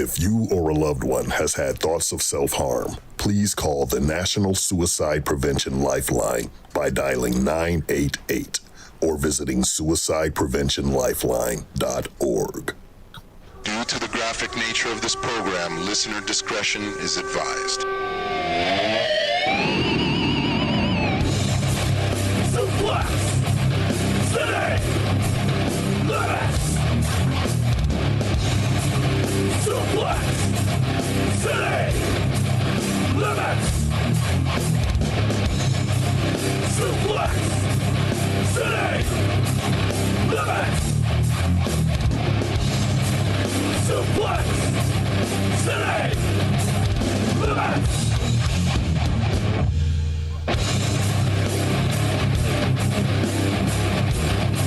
If you or a loved one has had thoughts of self-harm, please call the National Suicide Prevention Lifeline by dialing 988 or visiting suicidepreventionlifeline.org. Due to the graphic nature of this program, listener discretion is advised. Suplex City Limits. Suplex City Limits. Suplex City Limits. Suplex City Limits.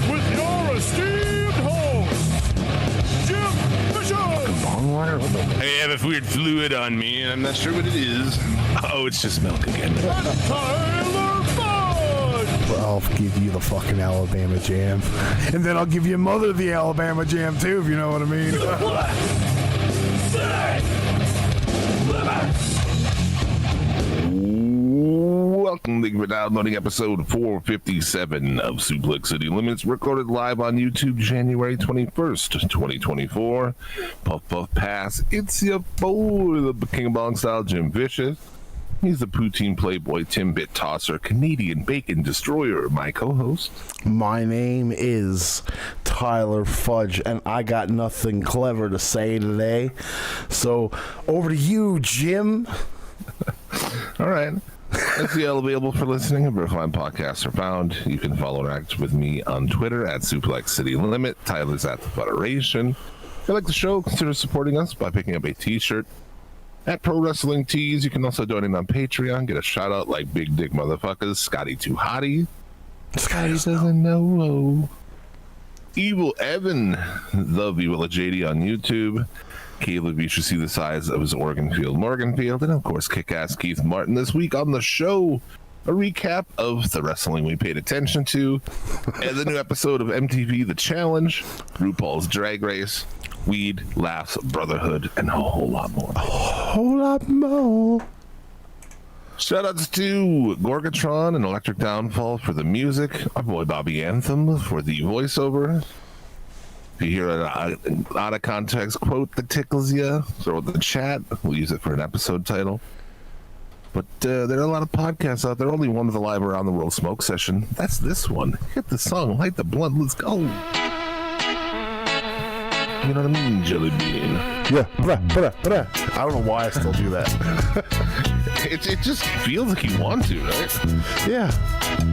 With your esteemed host, Jim Bishop. I have a weird fluid on me, and I'm not sure what it is. Oh, it's just milk again. Tyler Fudge. I'll give you the fucking Alabama Jam. And then I'll give your mother the Alabama Jam, too, if you know what I mean. Suplex City Limits. Welcome, thank you for downloading episode 457 of Suplex City Limits, recorded live on YouTube January 21st, 2024. Puff Puff Pass, it's your boy, the King of Bong Style, Jim Vicious. He's the poutine playboy, Timbit Tosser, Canadian Bacon Destroyer, my co-host. My name is Tyler Fudge, and I got nothing clever to say today. So, over to you, Jim. All right. SCL available for listening, and where fine podcasts are found. You can follow and interact with me on Twitter at Suplex City Limit. Tyler's at the Federation. If you like the show, consider supporting us by picking up a t-shirt at Pro Wrestling Tees. You can also donate on Patreon. Get a shout out like Big Dick Motherfuckers, Scotty Too Hottie, Scotty doesn't know, Evil Evan, the Viola JD on YouTube, Caleb, you should see the size of his Morganfield, and of course Kick-Ass Keith Martin. This week on the show, a recap of the wrestling we paid attention to, and the new episode of MTV The Challenge, RuPaul's Drag Race, weed, laughs, brotherhood, and a whole lot more. A whole lot more. Shoutouts to Gorgatron and Electric Downfall for the music, our boy Bobby Anthem for the voiceover. If you hear an out of context quote that tickles you, throw it in the chat. We'll use it for an episode title. But there are a lot of podcasts out there. Only one with a live around the world smoke session. That's this one. Hit the song, light the blunt, let's go. You know what I mean, Jelly Bean? Yeah. I don't know why I still do that. It just feels like you want to, right? Yeah.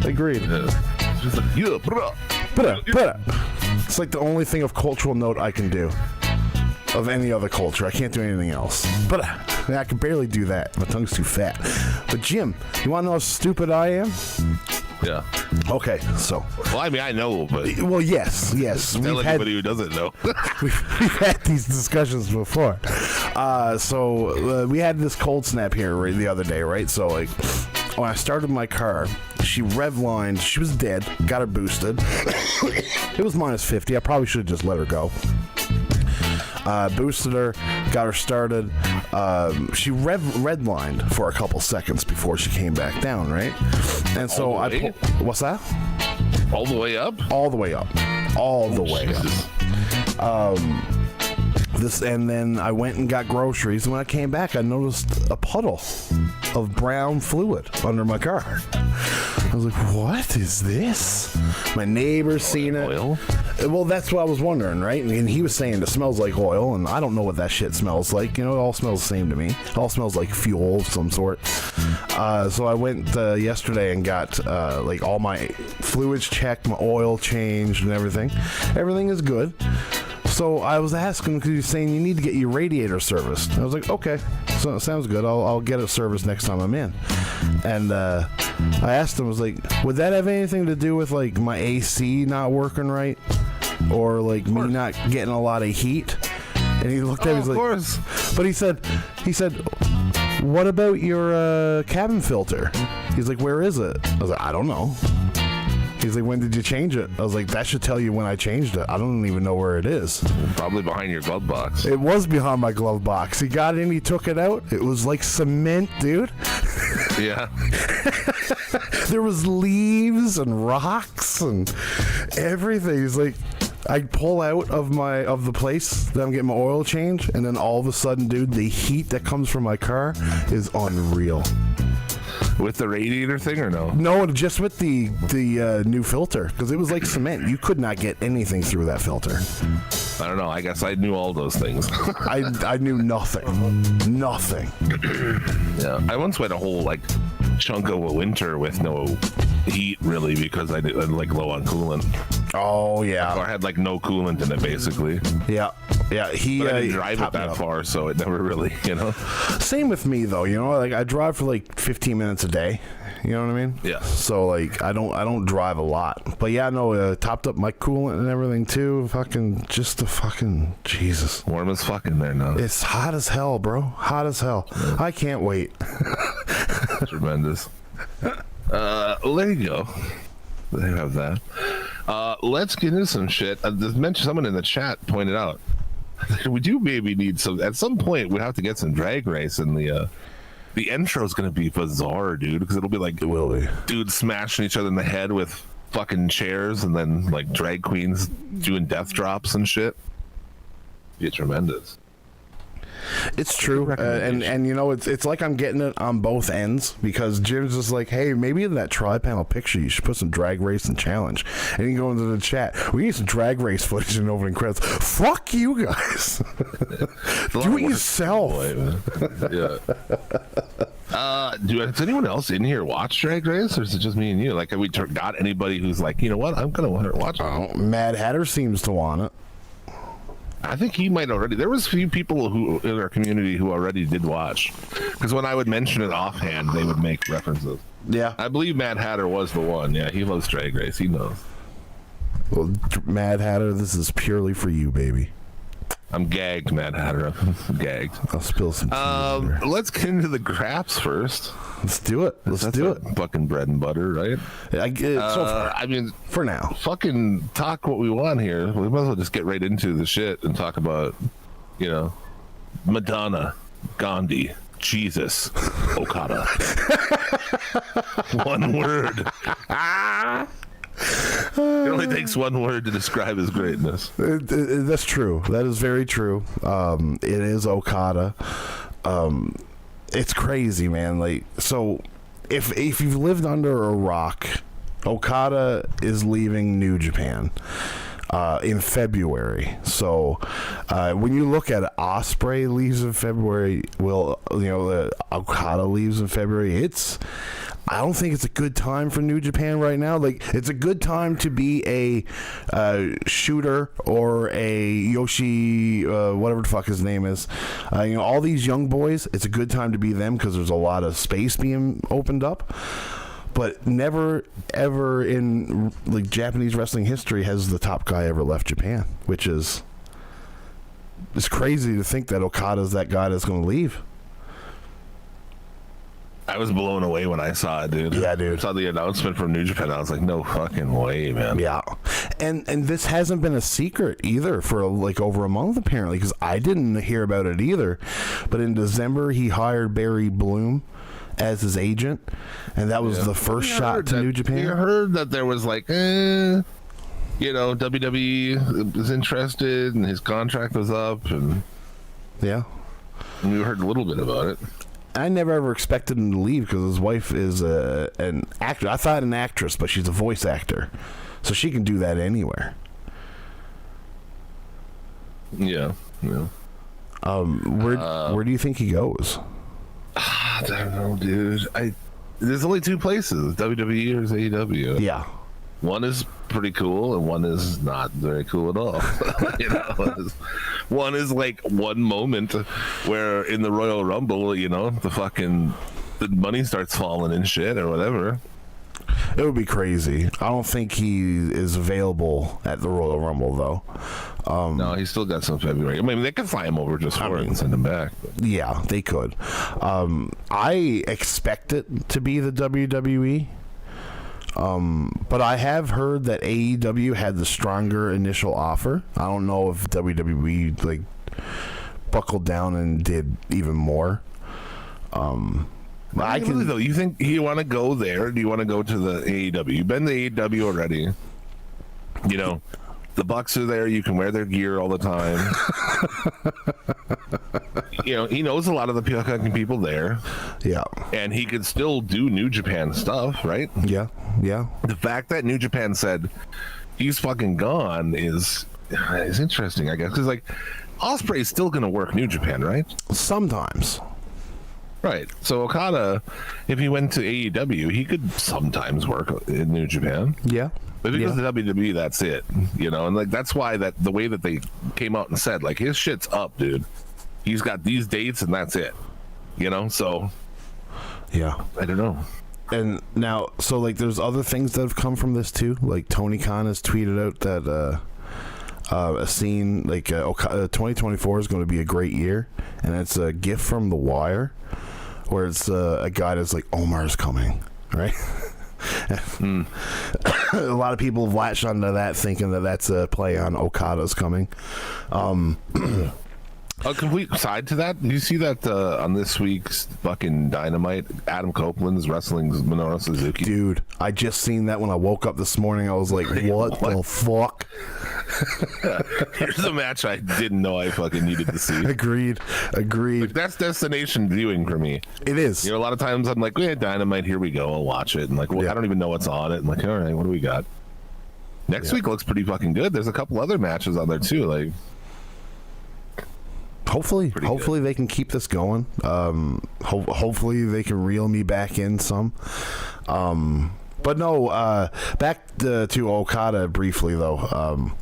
Agreed. It's just like, yeah, bruh. It's like the only thing of cultural note I can do of any other culture. I can't do anything else. But I can barely do that. My tongue's too fat. But Jim, you want to know how stupid I am? Yeah. Okay, so. Well, I mean, I know, but. Well, yes. Tell anybody who doesn't know. we've had these discussions before. So we had this cold snap here the other day, right? So, like, when I started my car, she revlined. She was dead. Got her boosted. It was minus 50. I probably should have just let her go. Boosted her, got her started. She redlined for a couple seconds before she came back down, right? And so what's that? All the way up? All the way up. All the way up. And then I went and got groceries, and when I came back, I noticed a puddle of brown fluid under my car. I was like, what is this? My neighbor's seen it. Oil? Well, that's what I was wondering, right? And he was saying it smells like oil, and I don't know what that shit smells like. You know, it all smells the same to me. It all smells like fuel of some sort. So I went yesterday and got like all my fluids checked, my oil changed and everything. Everything is good. So I was asking, because he was saying you need to get your radiator serviced. I was like, okay, so sounds good. I'll get it serviced next time I'm in. And I asked him, I was like, would that have anything to do with like my AC not working right, or like me not getting a lot of heat? And he looked at me, he's like, of course. But he said, what about your cabin filter? He's like, where is it? I was like, I don't know. He's He's like, when did you change it? I was like, that should tell you when I changed it. I don't even know where it is. Probably behind your glove box. It was behind my glove box. He got in, he took it out. It was like cement, dude. Yeah. There was leaves and rocks and everything. He's like, I pull out of the place that I'm getting my oil change, and then all of a sudden, dude, the heat that comes from my car is unreal. With the radiator thing or no? No, just with the new filter, because it was like cement. You could not get anything through that filter. I don't know. I guess I knew all those things. I knew nothing. Nothing. Yeah. I once went a whole chunk of a winter with no heat really because I did low on coolant. Oh yeah. Or I had no coolant in it basically. Yeah. Yeah, but I didn't drive it that far, so it never really, Same with me though, I drive for 15 minutes a day. You know what I mean? Yeah. So I don't drive a lot, but yeah, no, topped up my coolant and everything too. Fucking Jesus. Warm as fucking there now. It's hot as hell, bro. Hot as hell. Yeah. I can't wait. Tremendous. There you go. They have that. Let's get into some shit. Someone in the chat pointed out we do maybe need some. At some point, we have to get some drag race, and the intro is going to be bizarre, dude. Because it'll be it will be dudes smashing each other in the head with fucking chairs, and then drag queens doing death drops and shit. Be tremendous. It's true, and it's like I'm getting it on both ends because Jim's just like, hey, maybe in that tri-panel picture you should put some drag race and challenge, and you go into the chat, we need some drag race footage in opening credits. Fuck you guys. Do it yourself. Yeah. Does anyone else in here watch Drag Race, or is it just me and you? Have we got anybody who's like, you know what, I'm gonna watch it? Oh, Mad Hatter seems to want it. I think he might already. There was a few people who in our community who already did watch, because when I would mention it offhand, they would make references. Yeah, I believe Mad Hatter was the one. Yeah, he loves Drag Race. He knows. Well, Mad Hatter, this is purely for you, baby. I'm gagged, Mad Hatter. I'm gagged. I'll spill some tea. Let's get into the graps first. Let's do it. Let's do it. Fucking bread and butter, right? For now. Fucking talk what we want here. We might as well just get right into the shit and talk about, Madonna, Gandhi, Jesus, Okada. One word. It only takes one word to describe his greatness. That's true. That is very true. It is Okada. It's crazy, man. So if you've lived under a rock, Okada is leaving New Japan in February. So when you look at it, Ospreay leaves in February. Okada leaves in February. I don't think it's a good time for New Japan right now. It's a good time to be a Shooter or a Yoshi, whatever the fuck his name is. All these young boys, it's a good time to be them because there's a lot of space being opened up. But never, ever in Japanese wrestling history has the top guy ever left Japan, which is... It's crazy to think that Okada's that guy that's going to leave. I was blown away when I saw it, dude. Yeah, dude. I saw the announcement from New Japan. I was like, no fucking way, man. Yeah. And this hasn't been a secret either for over a month, apparently, because I didn't hear about it either. But in December, he hired Barry Bloom as his agent, and that was the first shot to New Japan. You heard that there was WWE was interested, and his contract was up, and yeah, we heard a little bit about it. I never ever expected him to leave because his wife is an actor. I thought an actress, but she's a voice actor, so she can do that anywhere. Yeah. Where do you think he goes? I don't know, dude. There's only two places: WWE or AEW. Yeah. One is pretty cool, and one is not very cool at all. One is one moment where in the Royal Rumble, the money starts falling and shit or whatever. It would be crazy. I don't think he is available at the Royal Rumble, though. No, he's still got some February. I mean, they could fly him over just for it and send him back. But. Yeah, they could. I expect it to be the WWE. But I have heard that AEW had the stronger initial offer. I don't know if WWE like buckled down and did even more. I can. Really, though, you think you want to go there? Do you want to go to the AEW? You've been to AEW already. You know, the Bucks are there. You can wear their gear all the time. You know, he knows a lot of the fucking people there. Yeah. And he could still do New Japan stuff, right? Yeah. Yeah. The fact that New Japan said he's fucking gone is interesting, I guess. Because, like, Ospreay's still going to work New Japan, right? Sometimes. Right. So Okada, if he went to AEW, he could sometimes work in New Japan. Yeah. But if he goes to WWE, that's it. You know, and like that's why that the way that they came out and said, like, his shit's up, dude. He's got these dates and that's it. You know, so yeah. I don't know. And now, so like, there's other things that have come from this too. Like Tony Khan has tweeted out that a scene like 2024 is going to be a great year, and it's a gift from The Wire, where it's a guy that's like, Omar's coming, right? A lot of people have latched onto that, thinking that that's a play on Okada's coming. A complete side to that, you see that on this week's fucking Dynamite, Adam Copeland's wrestling Minoru Suzuki. Dude, I just seen that when I woke up this morning. I was like, what the fuck? Here's a match I didn't know I fucking needed to see. Agreed. Like, that's destination viewing for me. It is. You know, a lot of times I'm like, yeah, Dynamite, here we go, I'll watch it. And like, well, Yeah. I don't even know what's on it. And like, all right, what do we got? Next week looks pretty fucking good. There's a couple other matches on there too. Like, Hopefully good. they can keep this going. Hopefully they can reel me back in some. But no, back to Okada briefly though.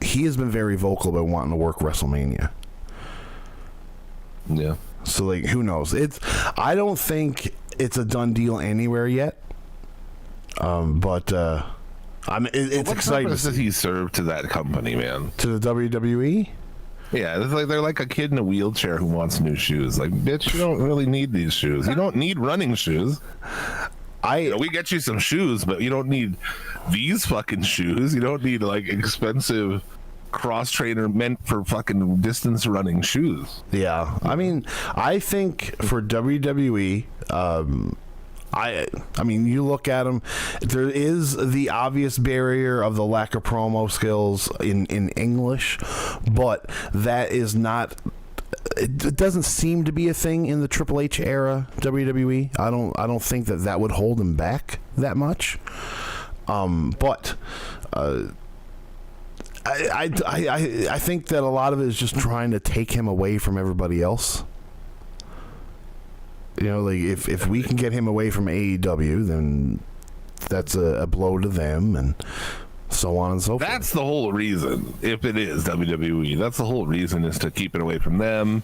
He has been very vocal about wanting to work WrestleMania. yeah. So like, who knows? I don't think it's a done deal anywhere yet. But it's What exciting. purpose does he serve to that company, man? To the WWE. Yeah, it's like they're like a kid in a wheelchair who wants new shoes. Like, bitch, you don't really need these shoes. You don't need running shoes. You know, we get you some shoes, but you don't need these fucking shoes. You don't need like expensive cross trainer meant for fucking distance running shoes. Yeah, I mean, I think for WWE, I mean, you look at them, there is the obvious barrier of the lack of promo skills in English, but that is not. It doesn't seem to be a thing in the Triple H era WWE. I don't think that would hold him back that much. But I think that a lot of it is just trying to take him away from everybody else. You know, like if we can get him away from AEW, then that's a blow to them, and so on and so forth. That's the whole reason. If it is WWE, that's the whole reason, is to keep it away from them.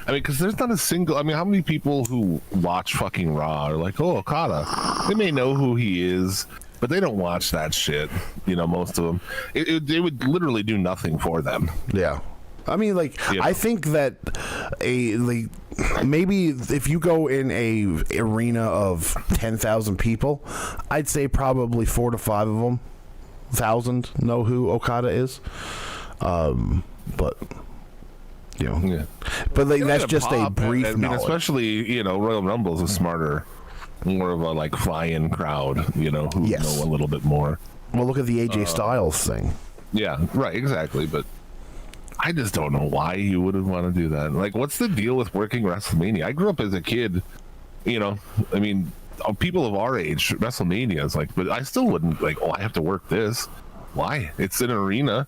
I mean, because there's not a single. I mean, how many people who watch fucking Raw are like, "Oh, Okada"? They may know who he is, but they don't watch that shit. You know, most of them. It would literally do nothing for them. Yeah. I mean, like, Yeah. I think that maybe if you go in a arena of 10,000 people, I'd say probably 4 to 5 of them, 1,000 know who Okada is. But you know, Yeah. but like, It'll that's get just a pop, brief I mean, knowledge. especially, you know, Royal Rumble is a smarter, more of a like fly-in crowd. You know, who Yes. know a little bit more. Well, look at the AJ Styles thing. Yeah, right, exactly. But I just don't know why you wouldn't want to do that. Like, what's the deal with working WrestleMania? I grew up as a kid, you know, I mean, people of our age, WrestleMania is like, but I still wouldn't like, oh, I have to work this. Why? It's an arena.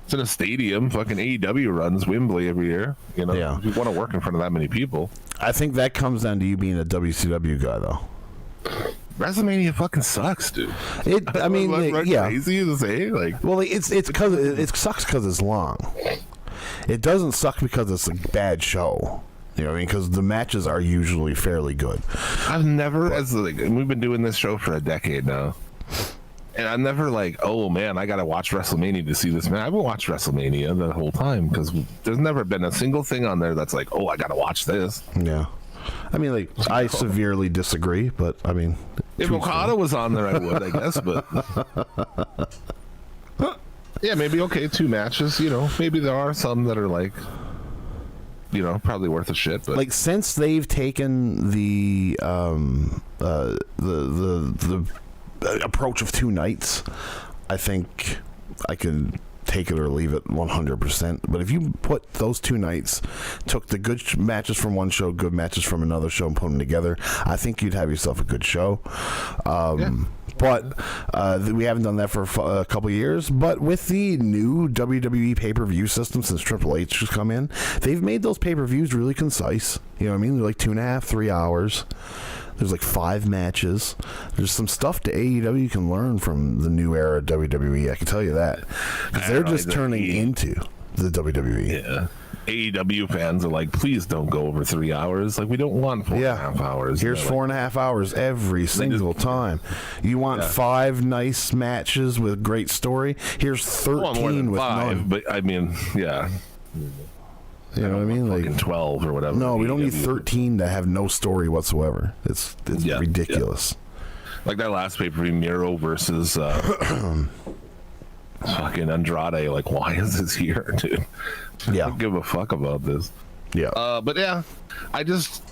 It's in a stadium. Fucking AEW runs Wembley every year. You know, Yeah. if you want to work in front of that many people. I think that comes down to you being a WCW guy, though. WrestleMania fucking sucks, dude. I mean, yeah. Crazy to say, like, Well, it's because it sucks because it's long. It doesn't suck because it's a bad show. You know what I mean? Because the matches are usually fairly good. I've never, and we've been doing this show for a decade now, and I'm never like, oh man, I gotta watch WrestleMania to see this. Man, I've watched WrestleMania the whole time because there's never been a single thing on there that's like, oh, I gotta watch this. Yeah. I mean, like, I severely disagree, but I mean, if Okada was on there, I would, I guess, but yeah, maybe okay, 2 matches. You know, maybe there are some that are like, you know, probably worth a shit. But like, since they've taken the approach of 2 nights, I think I can take it or leave it 100%. But if you put those 2 nights, took the good matches from one show, good matches from another show, and put them together, I think you'd have yourself a good show. But we haven't done that for a couple of years. But with the new WWE pay-per-view system since Triple H has come in, they've made those pay-per-views really concise. You know what I mean? They're like 2.5, 3 hours. There's like 5 matches. There's some stuff to AEW you can learn from the new era of WWE. I can tell you that. Because they're just turning into the WWE. Yeah. AEW fans are like, please don't go over 3 hours. Like, we don't want 4.5 hours. Here's 4.5 hours every single time. You want 5 nice matches with great story? Here's 13 with 5, none. but I mean, yeah. You know what I mean? Like 12 or whatever. No, we don't need 13 to have no story whatsoever. It's ridiculous. Yeah. Like that last pay-per-view, Miro versus fucking Andrade. Like, why is this here, dude? Yeah. I don't give a fuck about this. Yeah. But yeah, it's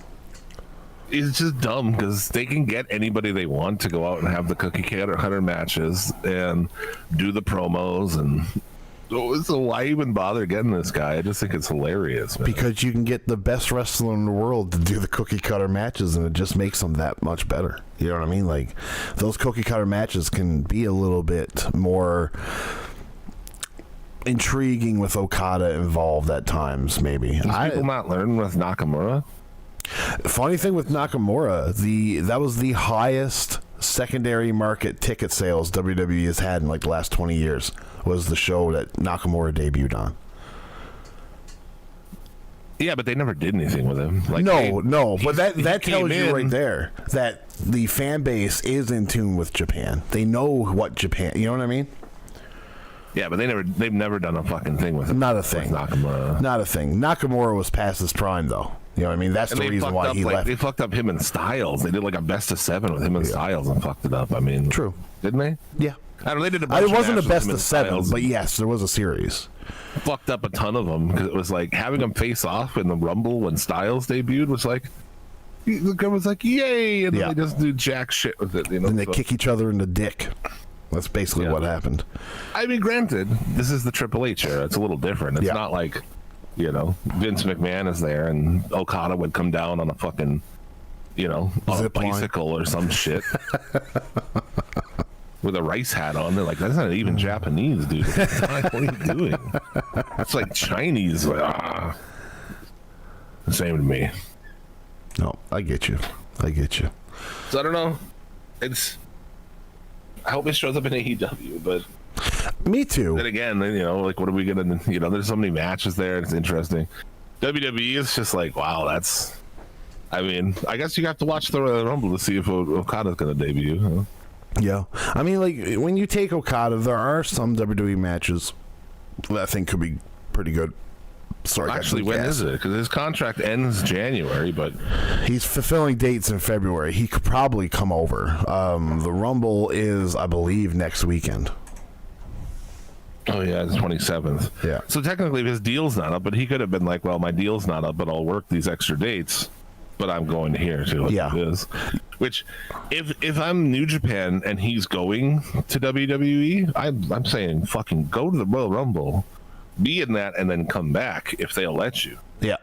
just dumb because they can get anybody they want to go out and have the cookie cutter matches and do the promos and. So why even bother getting this guy? I just think it's hilarious, man. Because you can get the best wrestler in the world to do the cookie cutter matches, and it just makes them that much better. You know what I mean? Like, those cookie cutter matches can be a little bit more intriguing with Okada involved at times, maybe. Does people not learn with Nakamura? Funny thing with Nakamura, that was the highest secondary market ticket sales WWE has had in like the last 20 years, was the show that Nakamura debuted on. Yeah, but they never did anything with him. Like, no, but that tells you right there that the fan base is in tune with Japan. They know what Japan, you know what I mean? Yeah, but they've never done a fucking thing with him. Not a thing. Nakamura. Not a thing. Nakamura was past his prime, though. You know what I mean? That's the reason why he left. They fucked up him and Styles. They did like a best of 7 with him and Styles and fucked it up. I mean, true. Didn't they? Yeah. I don't know, they did a bunch it wasn't a best of 7, Styles, but yes, there was a series. Fucked up a ton of them because it was like having them face off in the Rumble when Styles debuted was like, the guy was like, yay, and then they just do jack shit with it. You know, and they kick each other in the dick. That's basically what happened. I mean, granted, this is the Triple H era. It's a little different. It's not like, you know, Vince McMahon is there and Okada would come down on a fucking, you know, on a bicycle or some shit. With a rice hat on. They're like, that's not even Japanese, dude. What are you doing? It's like Chinese. Like, Same to me. No, I get you. So I don't know. I hope it shows up in AEW, but me too. Then again, you know, like, what are we gonna? You know, there's so many matches there. It's interesting. WWE is just like, wow, that's. I mean, I guess you have to watch the Rumble to see if Okada's gonna debut. Huh? Yeah, I mean, like, when you take Okada, there are some WWE matches that I think could be pretty good. Sorry, actually, when is it? Because his contract ends January, but he's fulfilling dates in February. He could probably come over. The Rumble is, I believe, next weekend. Oh yeah, it's 27th. Yeah. So technically, his deal's not up, but he could have been like, "Well, my deal's not up, but I'll work these extra dates, but I'm going to here too." Yeah. It is. Which, if I'm New Japan and he's going to WWE, I'm saying fucking go to the Royal Rumble. Be in that and then come back if they'll let you. Yeah.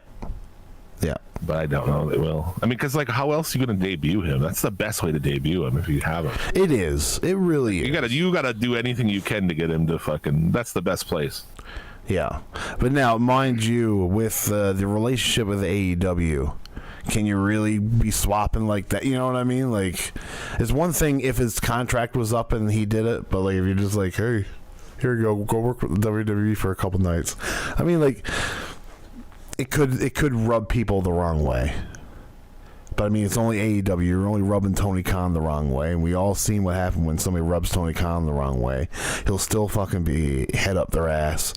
But I don't know if they will. I mean, because, like, how else are you going to debut him? That's the best way to debut him if you have him. It is. It really is. You gotta do anything you can to get him to fucking. That's the best place. Yeah. But now, mind you, with the relationship with AEW, can you really be swapping like that? You know what I mean? Like, it's one thing if his contract was up and he did it, but, like, if you're just like, hey, here you go work with the WWE for a couple nights. I mean, like, it could rub people the wrong way. But I mean, it's only AEW. You're only rubbing Tony Khan the wrong way, and we all seen what happened when somebody rubs Tony Khan the wrong way. He'll still fucking be head up their ass.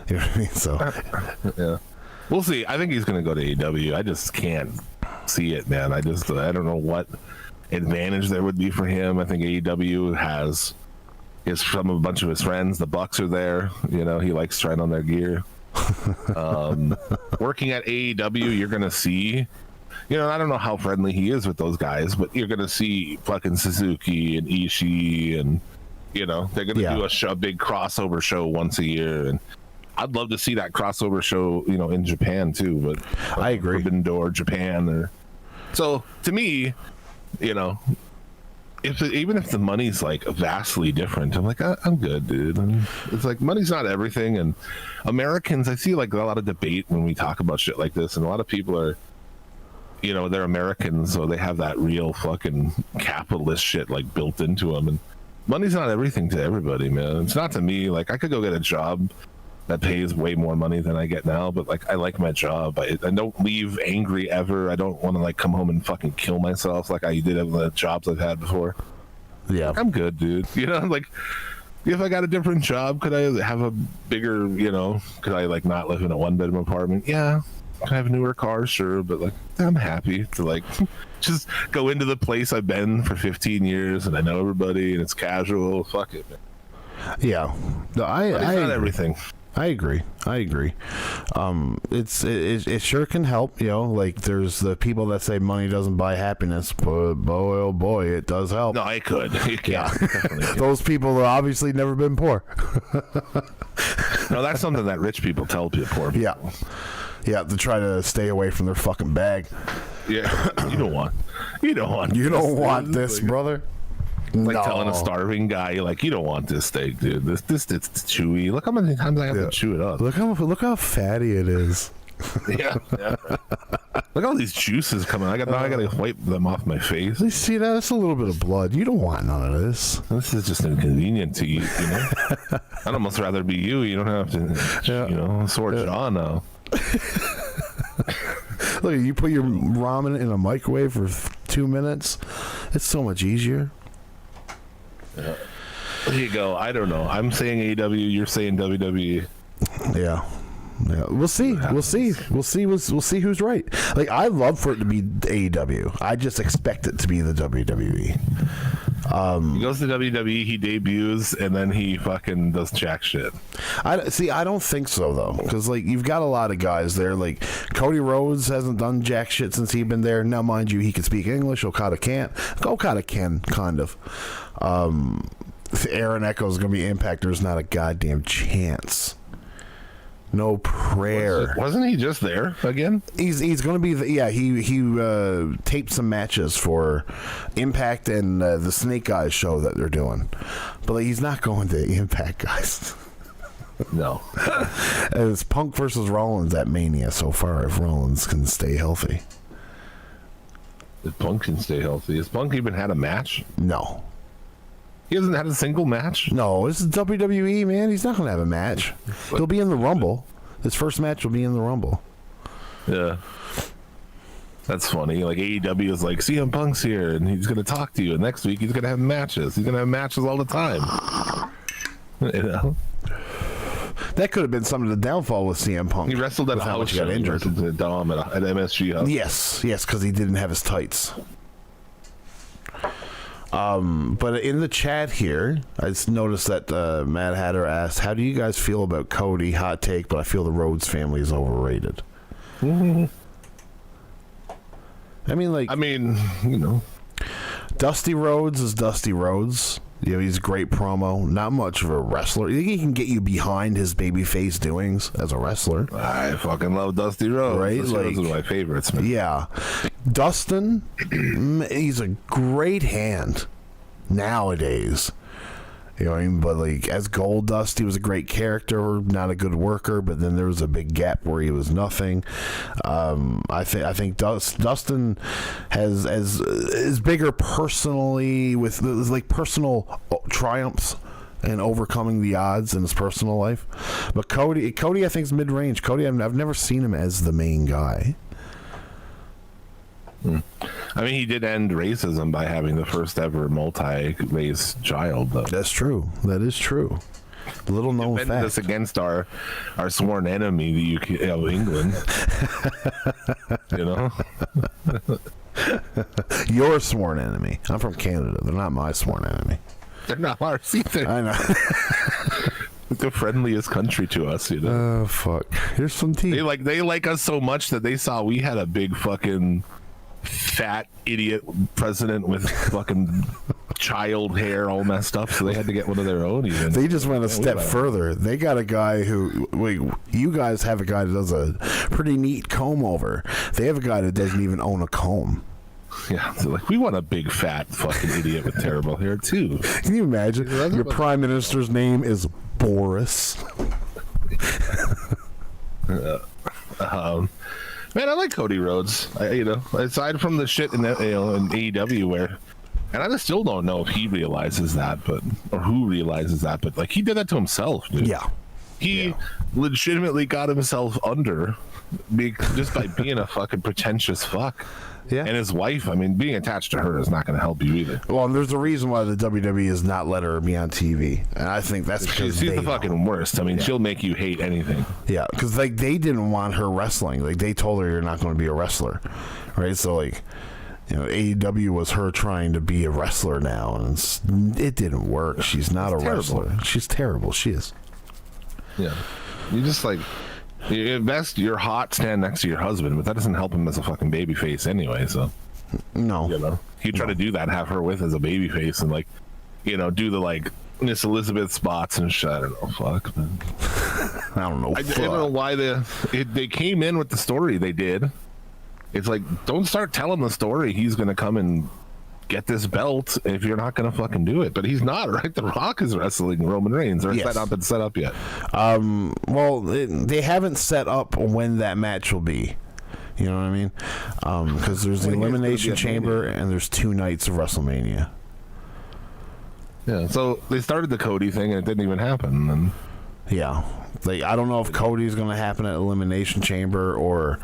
You know what I mean? So yeah, we'll see. I think he's gonna go to AEW. I just can't see it, man. I don't know what advantage there would be for him. I think AEW has from a bunch of his friends. The Bucks are there. You know, he likes trying on their gear. Working at AEW, you're gonna see. You know, I don't know how friendly he is with those guys, but you're going to see fucking Suzuki and Ishii, and, you know, they're going to do a big crossover show once a year. And I'd love to see that crossover show, you know, in Japan too. But I agree. Forbidden Door, Japan. So to me, you know, even if the money's like vastly different, I'm like, I'm good, dude. It's like money's not everything. And Americans, I see like a lot of debate when we talk about shit like this, and a lot of people are, you know, they're Americans, so they have that real fucking capitalist shit like built into them. And money's not everything to everybody, man. It's not to me. Like, I could go get a job that pays way more money than I get now, but like, I like my job. I don't leave angry ever. I don't want to like come home and fucking kill myself like I did at the jobs I've had before. Yeah, I'm good, dude. You know, like, if I got a different job, could I have a bigger, you know, could I like not live in a 1-bedroom apartment? Yeah. I have newer cars, sure, but like, I'm happy to like just go into the place I've been for 15 years and I know everybody and it's casual. Fuck it, man. Yeah, no, it's not everything. I agree. It sure can help, you know. Like, there's the people that say money doesn't buy happiness, but boy, oh boy, it does help. No, it could. It can. Yeah. Definitely. Those people have obviously never been poor. No, that's something that rich people tell poor people. Yeah, to try to stay away from their fucking bag. Yeah, you don't want this, brother. Like telling a starving guy, like, you don't want this steak, dude. This it's chewy. Look how many times I have to chew it up. Look how fatty it is. Yeah. Look at all these juices coming. I gotta wipe them off my face. You see that? That's a little bit of blood. You don't want none of this. This is just inconvenient to you, you know? I'd almost rather be you. You don't have to, you know, sore jaw now. Look, you put your ramen in a microwave for 2 minutes. It's so much easier. Yeah. There you go. I don't know. I'm saying AEW. You're saying WWE. Yeah. We'll see. We'll see who's right. Like, I'd love for it to be AEW. I just expect it to be the WWE. He goes to WWE, he debuts, and then he fucking does jack shit. I don't think so, though, because like, you've got a lot of guys there. Like, Cody Rhodes hasn't done jack shit since he's been there. Now, mind you, he can speak English. Okada can't. Okada can, kind of. Aaron Echo's going to be Impact. There's not a goddamn chance. No prayer. Wasn't he just there again? He's going to be he taped some matches for Impact and the Snake Eyes show that they're doing, but like, he's not going to Impact, guys. No. And it's Punk versus Rollins at Mania so far. If Rollins can stay healthy, If Punk can stay healthy, has Punk even had a match? no. He hasn't had a single match. No, this is WWE, man. He's not going to have a match. He'll be in the Rumble. His first match will be in the Rumble. Yeah. That's funny. Like, AEW is like, CM Punk's here, and he's going to talk to you. And next week, he's going to have matches. He's going to have matches all the time. You know? That could have been some of the downfall with CM Punk. He wrestled at a house show. He wrestled at Dom at MSG House. Yes, because he didn't have his tights. But in the chat here, I just noticed that Mad Hatter asked, how do you guys feel about Cody? Hot take, but I feel the Rhodes family is overrated. Mm-hmm. I mean, you know. Dusty Rhodes is Dusty Rhodes. You know, he's a great promo. Not much of a wrestler. You think he can get you behind his babyface doings as a wrestler? I fucking love Dusty Rhodes. Right? Dusty Rhodes is one of my favorites, man. Yeah. Dustin, he's a great hand nowadays. You know what I mean? But like, as Gold Dust, he was a great character, not a good worker, but then there was a big gap where he was nothing. I think Dustin is bigger personally with like personal triumphs and overcoming the odds in his personal life. But Cody I think is mid-range. Cody, I've never seen him as the main guy. I mean, he did end racism by having the first ever multi-race child, though. That's true. That is true. Little known defended us fact. against our sworn enemy, the UK of England. You know, Your sworn enemy. I'm from Canada. They're not my sworn enemy. they're not ours either. I know. The friendliest country to us, you know. Oh fuck. Here's some tea. They like us so much that they saw we had a big fucking fat idiot president with fucking child hair all messed up, so they had to get one of their own. Even They just went a step further. They got a guy who, wait, you guys have a guy that does a pretty neat comb over. They have a guy that doesn't even own a comb. Yeah, so like we want a big fat fucking idiot with terrible hair too. Can you imagine? Your prime minister's name is Boris. Man, I like Cody Rhodes. Aside from the shit in AEW where, and I just still don't know if he realizes that, or who realizes that, but like he did that to himself, dude. Yeah. He legitimately got himself under just by being a fucking pretentious fuck. Yeah. And his wife, I mean, being attached to her is not going to help you either. Well, and there's a reason why the WWE has not let her be on TV, and I think that's because She's the fucking worst. I mean, she'll make you hate anything. Yeah, because like they didn't want her wrestling. Like they told her you're not going to be a wrestler, right? So like, AEW was her trying to be a wrestler now, and it didn't work. She's not a wrestler. She's terrible. She is. Yeah, you just like. At best, you're hot, stand next to your husband, but that doesn't help him as a fucking baby face anyway, so. No. You try to do that, have her with as a baby face, and do the like Miss Elizabeth spots and shit. I don't know, fuck, man. I don't know. I don't know why they came in with the story they did. It's like, don't start telling the story. He's gonna come and get this belt if you're not gonna fucking do it. But he's not, right? The Rock is wrestling Roman Reigns, or has that not been set up yet? Well, they haven't set up when that match will be. You know what I mean? Because there's the Elimination Chamber and there's 2 nights of WrestleMania. Yeah, so they started the Cody thing and it didn't even happen. And yeah, like I don't know if Cody's going to happen at Elimination Chamber, or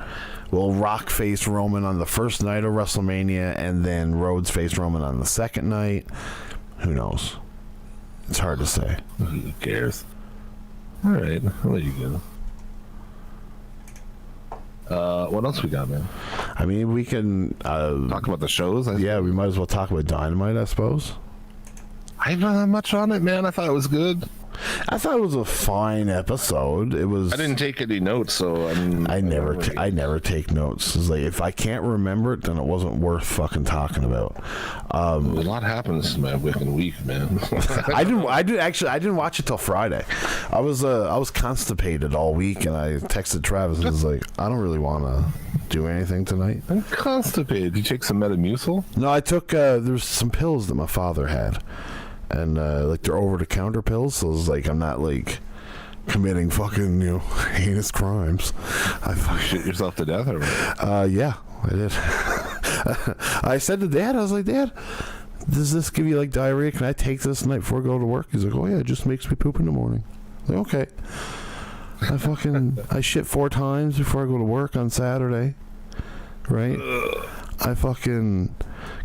will Rock face Roman on the first night of WrestleMania and then Rhodes face Roman on the second night. Who knows? It's hard to say. Who cares? All right, I'll let you go. What else we got, man? I mean, we can talk about the shows. Yeah, we might as well talk about Dynamite, I suppose. I haven't had much on it, man. I thought it was good. I thought it was a fine episode. It was. I didn't take any notes, so I never take notes. It's like if I can't remember it, then it wasn't worth fucking talking about. A lot happens in my week, man. I didn't watch it till Friday. I was constipated all week, and I texted Travis and was like, I don't really want to do anything tonight. I'm constipated. Did you take some Metamucil? No, I took there's some pills that my father had. And like they're over-the-counter pills, so it's like I'm not like committing fucking heinous crimes. I fucking shit yourself to death, or what? Yeah, I did. I said to Dad, I was like, Dad, does this give you like diarrhea? Can I take this the night before I go to work? He's like, oh yeah, it just makes me poop in the morning. I'm like, okay. I shit 4 times before I go to work on Saturday, right? I fucking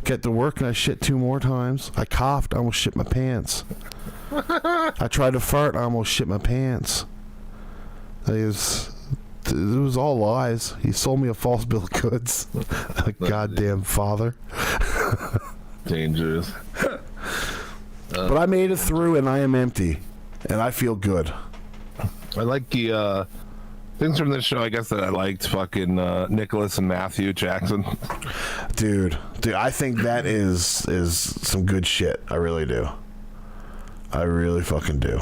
get to work and I shit 2 more times. I coughed, I almost shit my pants. I tried to fart, I almost shit my pants. It was all lies. He sold me a false bill of goods. A goddamn father. Dangerous. But I made it through and I am empty. And I feel good. I like the things from this show, I guess, that I liked. Fucking Nicholas and Matthew Jackson. Dude, I think that is some good shit. I really do. I really fucking do.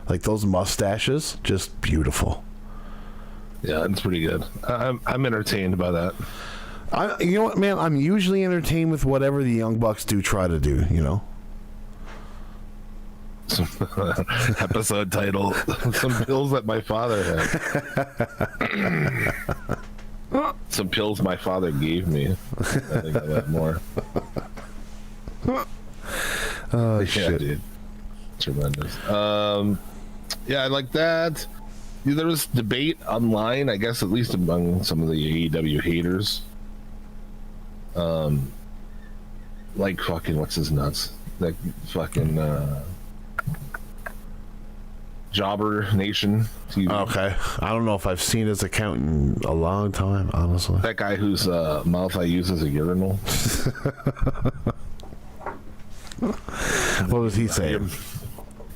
Like those mustaches, just beautiful. Yeah, it's pretty good. I'm entertained by that. You know what, man? I'm usually entertained with whatever the Young Bucks do try to do, Episode title: Some pills that my father had. Some pills my father gave me. I think I like more. Oh, yeah, shit. Dude. Tremendous. Yeah, I like that. There was debate online, I guess, at least among some of the AEW haters. Like fucking what's his nuts? Like fucking Jobber Nation TV. Okay. I don't know if I've seen his account in a long time, honestly. That guy whose mouth I use as a urinal. What was he saying?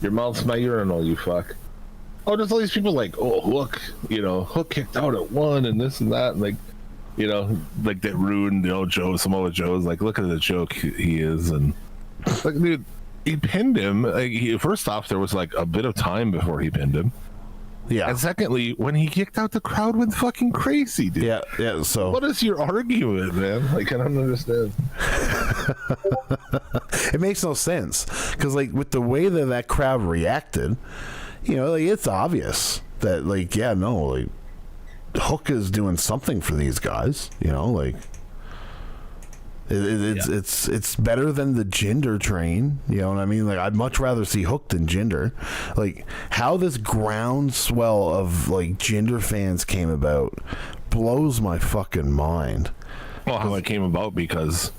Your mouth's my urinal, you fuck. Oh, there's all these people like, oh, Hook, Hook kicked out at 1 and this and that. And like, like that ruined, Joe, Samoa Joe's like, look at the joke he is. And like, dude, he pinned him. Like, first off, there was like a bit of time before he pinned him. Yeah. And secondly, when he kicked out, the crowd went fucking crazy, dude. Yeah. So what is your argument, man? Like, I don't understand. It makes no sense because, like, with the way that crowd reacted, like, it's obvious that, like, like, Hook is doing something for these guys. Like, it's better than the Jinder train. You know what I mean? Like, I'd much rather see Hook than Jinder. Like, how this groundswell of like Jinder fans came about blows my fucking mind. Well, how it came about because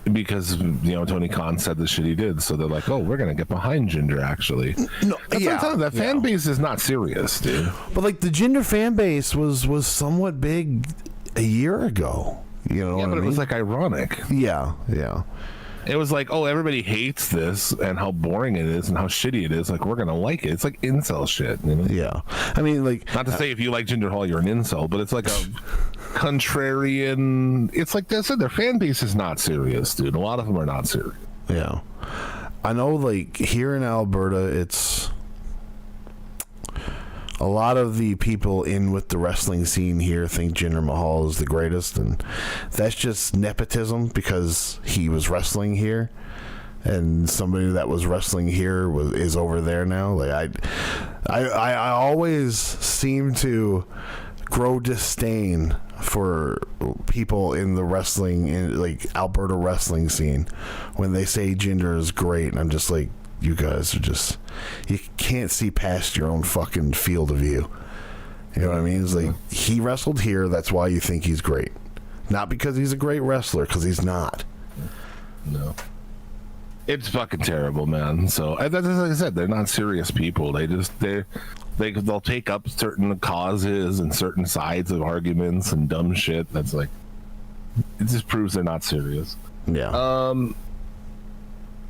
Tony Khan said the shit he did, so they're like, oh, we're gonna get behind Jinder. Actually, no, that's what I'm telling you, that fan base is not serious, dude. But like the Jinder fan base was somewhat big a year ago. You know, yeah, but it was like ironic. Yeah. It was like, oh, everybody hates this and how boring it is and how shitty it is. Like, we're gonna like it. It's like incel shit. Yeah, I mean, like, not to say if you like Jinder Mahal, you're an incel, but it's like a contrarian. It's like I said, their fan base is not serious, dude. A lot of them are not serious. Yeah, I know. Like, here in Alberta, it's a lot of the people in with the wrestling scene here think Jinder Mahal is the greatest, and that's just nepotism because he was wrestling here, and somebody that was wrestling here is over there now. Like, I always seem to grow disdain for people in the wrestling, like Alberta wrestling scene, when they say Jinder is great, and I'm just like, you guys are just, you can't see past your own fucking field of view. You know what I mean? It's like, he wrestled here, that's why you think he's great. Not because he's a great wrestler, because he's not. No. It's fucking terrible, man. So, like I said, they're not serious people. They'll take up certain causes and certain sides of arguments and dumb shit. That's like, it just proves they're not serious. Yeah.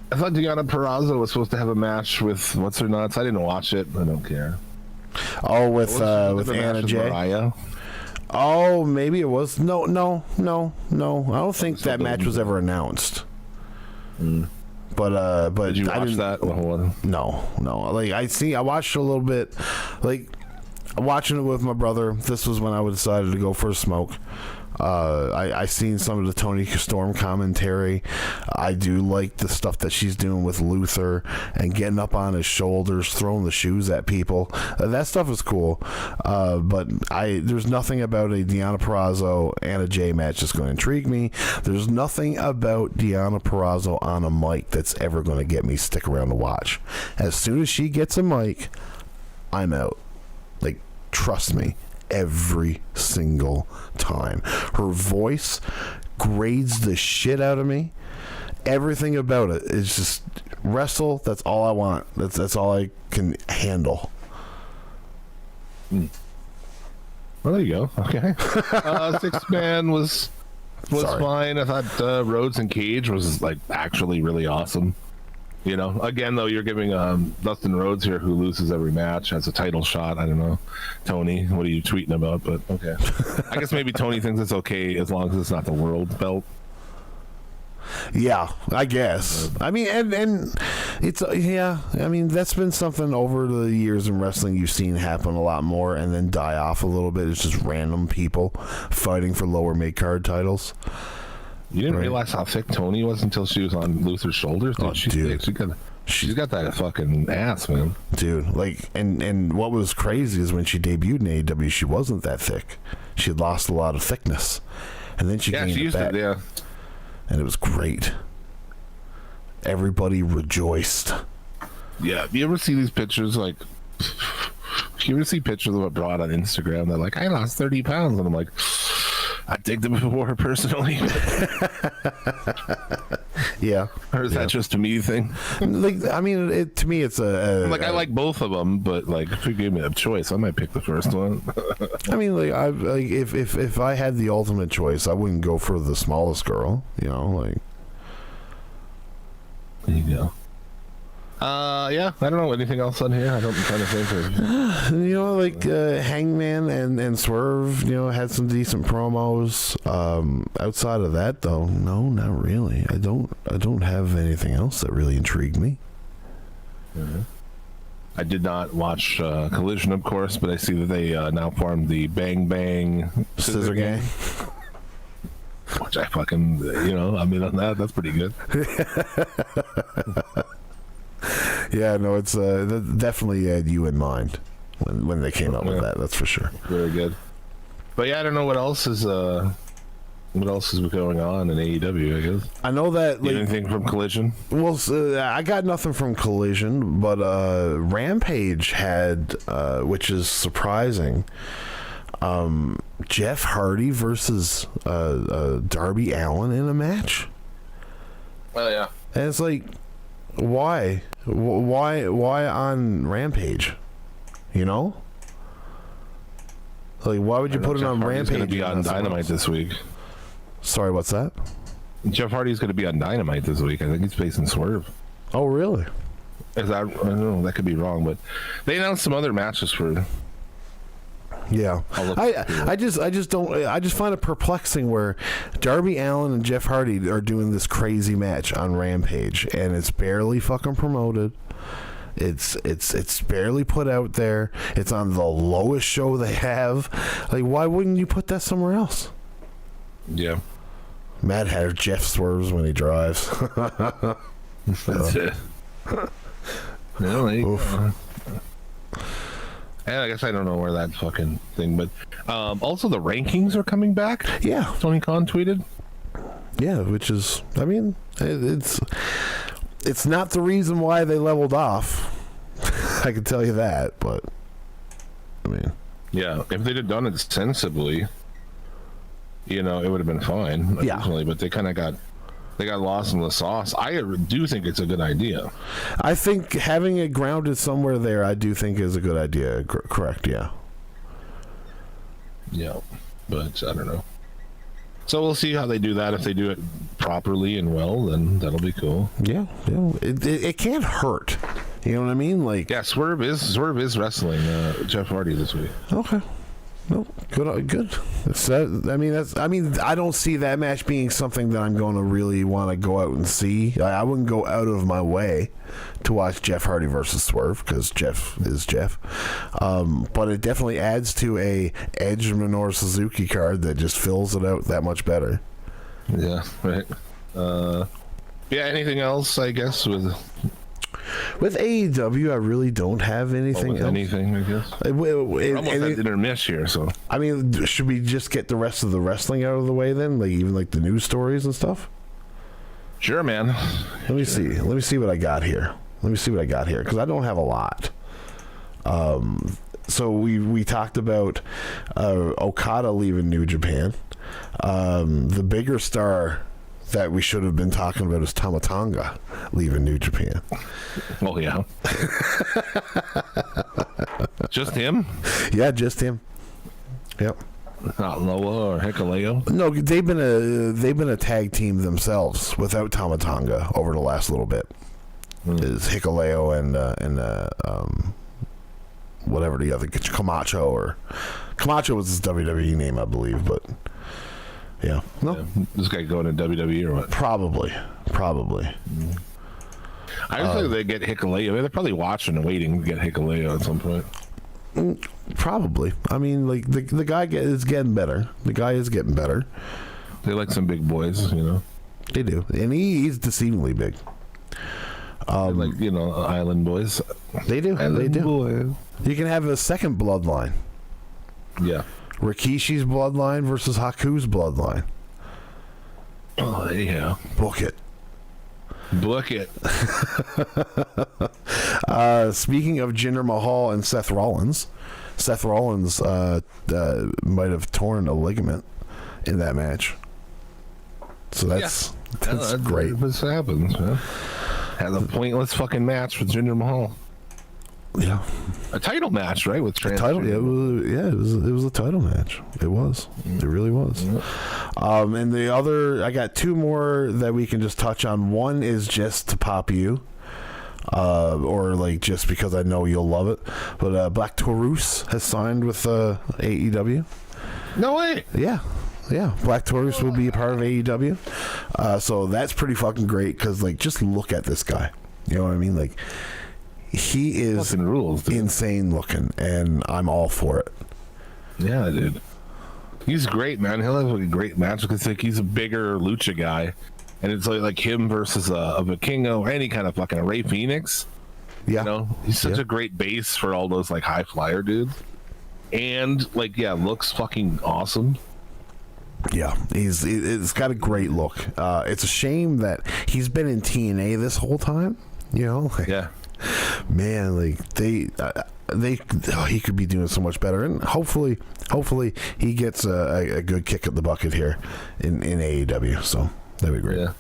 I thought Deonna Purrazzo was supposed to have a match with what's her nuts. I didn't watch it. I don't care. Oh, with Anna Jay. Mariah? Oh, maybe it was. No. I don't think that match was ever announced. But did you watch that? No. Like, I watched a little bit. Like, watching it with my brother. This was when I decided to go for a smoke. I seen some of the Tony Storm commentary. I do like the stuff that she's doing with Luther and getting up on his shoulders, throwing the shoes at people. That stuff is cool. But there's nothing about a Deonna Purrazzo Anna Jay match that's going to intrigue me. There's nothing about Deonna Purrazzo on a mic that's ever going to get me stick around to watch. As soon as she gets a mic, I'm out. Like, trust me. Every single time. Her voice grades the shit out of me. Everything about it is just wrestle. That's all I want. That's all I can handle. Well, there you go. Okay. Six Man was fine. I thought Rhodes and Cage was like actually really awesome. Again, though, you're giving Dustin Rhodes here, who loses every match, has a title shot. I don't know. Tony, what are you tweeting about? But okay. I guess maybe Tony thinks it's okay as long as it's not the world belt. Yeah, I guess. I mean, and it's, yeah, I mean, that's been something over the years in wrestling you've seen happen a lot more and then die off a little bit. It's just random people fighting for lower mid-card titles. You didn't realize how thick Tony was until she was on Luther's shoulders? Dude, she's got that fucking ass, man. Dude, like, and what was crazy is when she debuted in AEW, she wasn't that thick. She had lost a lot of thickness. And then she gained it back. Yeah. And it was great. Everybody rejoiced. Yeah, you ever see these pictures, like, you ever see pictures of a broad on Instagram that like, I lost 30 pounds, and I'm like, I dig them before personally. Yeah. Or is that just a me thing? Like, I mean, to me, it's a Like, I like both of them, but like, if you gave me a choice, I might pick the first one. I mean, like, if I had the ultimate choice, I wouldn't go for the smallest girl. You know, like. There you go. Yeah, I don't know anything else on here. I'm trying to think of. You know, like Hangman and Swerve, you know, had some decent promos. Outside of that, though, no, not really. I don't have anything else that really intrigued me. Mm-hmm. I did not watch Collision, of course, but I see that they now formed the Bang Bang Scissor Gang. Which I fucking, I mean, on that's pretty good. Yeah, no, it's definitely had you in mind when they came out with that. That's for sure. Very good. But yeah, I don't know what else is going on in AEW. I guess I know that. Like, anything from Collision? Well, I got nothing from Collision, but Rampage had, which is surprising. Jeff Hardy versus Darby Allin in a match. Oh yeah, and it's like, why on Rampage? You know, like, why would you put it on Rampage? Going to be on Dynamite this week. Sorry, what's that? Jeff Hardy's going to be on Dynamite this week. I think he's facing Swerve. Oh, really? Is that? I don't know. That could be wrong, but they announced some other matches for. Yeah, I just don't. I just find it perplexing where Darby Allin and Jeff Hardy are doing this crazy match on Rampage, and it's barely fucking promoted. It's barely put out there. It's on the lowest show they have. Like, why wouldn't you put that somewhere else? Yeah, Mad Hatter Jeff swerves when he drives. That's it. No, and I guess I don't know where that fucking thing, but also the rankings are coming back. Yeah, Tony Khan tweeted. Yeah, which is, I mean, it's not the reason why they leveled off. I can tell you that, but I mean, yeah, if they'd have done it sensibly, it would have been fine. Yeah, but they kind of got lost in the sauce. I do think it's a good idea. I think having it grounded somewhere there, I do think is a good idea. Correct, yeah. Yeah, but I don't know. So we'll see how they do that. If they do it properly and well, then that'll be cool. Yeah. It can't hurt. You know what I mean? Like, yeah, Swerve is wrestling Jeff Hardy this week. Okay. No, good. I don't see that match being something that I'm going to really want to go out and see. I wouldn't go out of my way to watch Jeff Hardy versus Swerve because Jeff is Jeff. But it definitely adds to a Edge Minoru Suzuki card that just fills it out that much better. Yeah, right. Yeah, anything else, I guess, with AEW, I really don't have anything else. Anything, I guess. We're almost at intermiss here, so. I mean, should we just get the rest of the wrestling out of the way then? Like, even like the news stories and stuff? Sure, man. Let me see. Let me see what I got here. Because I don't have a lot. So we talked about Okada leaving New Japan. The bigger star that we should have been talking about is Tama Tonga leaving New Japan. Oh, yeah. Just him? Yeah, just him. Yep. Not Noah or Hikuleo? No, they've been a tag team themselves without Tama Tonga over the last little bit. Is Hikuleo and whatever the other Camacho was his WWE name, I believe, but yeah. No. Yeah. This guy going to WWE or what? Probably. I just think they get Hikuleo. They're probably watching and waiting to get Hikuleo at some point. Probably. I mean, like the guy is getting better. The guy is getting better. They like some big boys, They do, and he's deceivingly big. Like island boys. They do. Island they do. Boys. You can have a second bloodline. Yeah. Rikishi's bloodline versus Haku's bloodline. Oh yeah. Book it. Speaking of Jinder Mahal and Seth Rollins might have torn a ligament in that match. So that's great. This happens, man. Had a pointless fucking match with Jinder Mahal. Yeah, a title match, right? With a title. Yeah, it was a title match. It was. It really was. And the other, I got two more that we can just touch on. One is just to pop you, or like just because I know you'll love it. But Black Taurus has signed with AEW. No way. Yeah. Black Taurus will be a part of AEW. So that's pretty fucking great because, like, just look at this guy. You know what I mean? Like, he is insane looking, and I'm all for it. Yeah, dude. He's great, man. He'll have a great match because like he's a bigger lucha guy, and it's like him versus a Vikingo or any kind of fucking Ray Phoenix. Yeah, you know, he's such a great base for all those like high flyer dudes, and like looks fucking awesome. Yeah, it's got a great look. It's a shame that he's been in TNA this whole time. You know, like, man, like he could be doing so much better, and hopefully he gets a good kick at the bucket here in AEW. So that'd be great. Yeah.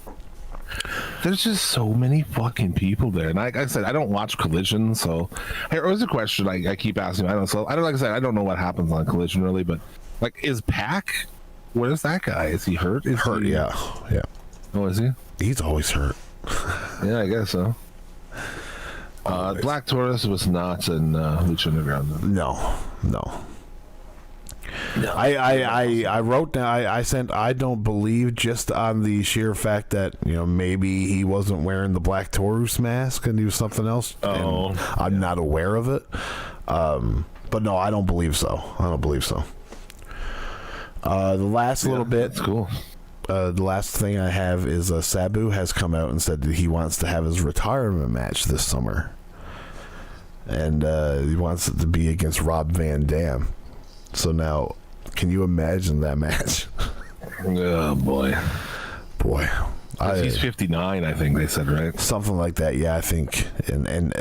There's just so many fucking people there, and like I said, I don't watch Collision, so there was a question I keep asking. I don't like I said, I don't know what happens on Collision really, but like, is Pac? Where's that guy? Is he hurt? Yeah. Oh, is he? He's always hurt. Yeah, I guess so. Black Taurus was not in Lucha Underground. No. I wrote down. I sent. I don't believe, just on the sheer fact that maybe he wasn't wearing the Black Taurus mask and he was something else. Oh, I'm not aware of it. But no, I don't believe so. The last little bit. That's cool. The last thing I have is Sabu has come out and said that he wants to have his retirement match this summer, and he wants it to be against Rob Van Dam. So now, can you imagine that match? Oh boy. He's 59, I think they said, right? Something like that. Yeah, I think, and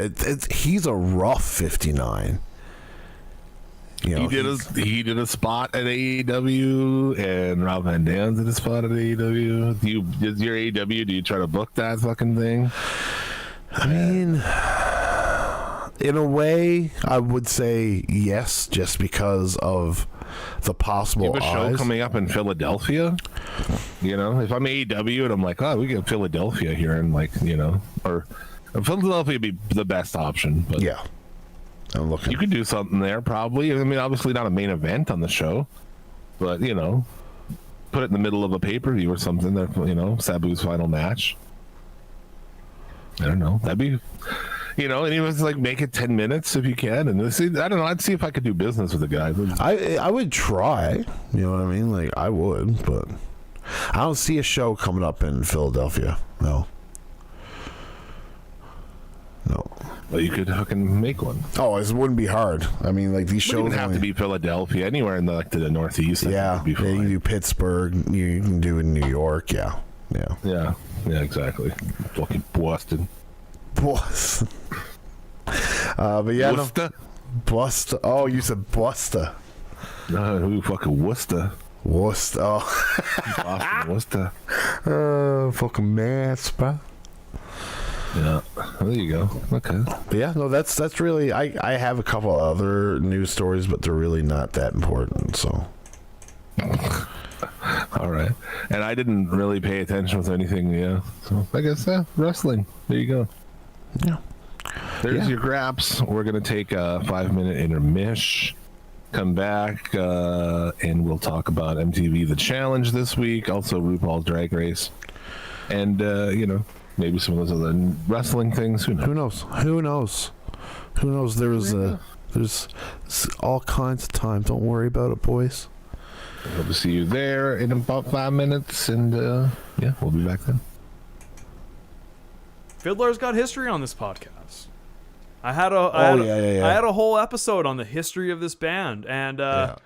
he's a rough 59. He did a spot at AEW, and Rob Van Dam did a spot at AEW. Does your AEW? Do you try to book that fucking thing? I mean, in a way, I would say yes, just because of the possible. You have a show coming up in Philadelphia. If I'm AEW and I'm like, oh, we get Philadelphia here, and or Philadelphia would be the best option. But yeah. You could do something there, probably. I mean, obviously not a main event on the show, but put it in the middle of a pay-per-view or something. That Sabu's final match. I don't know. That'd be, and he was like, make it 10 minutes if you can. And I don't know. I'd see if I could do business with the guy. I would try. You know what I mean? Like, I would, but I don't see a show coming up in Philadelphia. No. Well, you could fucking make one. Oh, it wouldn't be hard. I mean, like, these shows have to be Philadelphia. Anywhere in the Northeast. Yeah, you can do Pittsburgh. You can do in New York. Yeah, exactly. Fucking Boston. But yeah, Worcester. Worcester. Oh, you said Worcester. No, who fucking Worcester? Worcester. Oh. Boston, Worcester. Fucking mess, bro. Yeah, there you go. Okay. But yeah, no, that's really. I have a couple other news stories, but they're really not that important. So. All right, and I didn't really pay attention with anything. Yeah, so I guess wrestling. There you go. Yeah. There's your graps. We're gonna take a 5-minute intermission. Come back, and we'll talk about MTV The Challenge this week. Also, RuPaul's Drag Race, and maybe some of those other wrestling things. Who knows? There's all kinds of time. Don't worry about it, boys. Hope to see you there in about 5 minutes, and we'll be back then. Fiddler's got history on this podcast. I had a whole episode on the history of this band, and I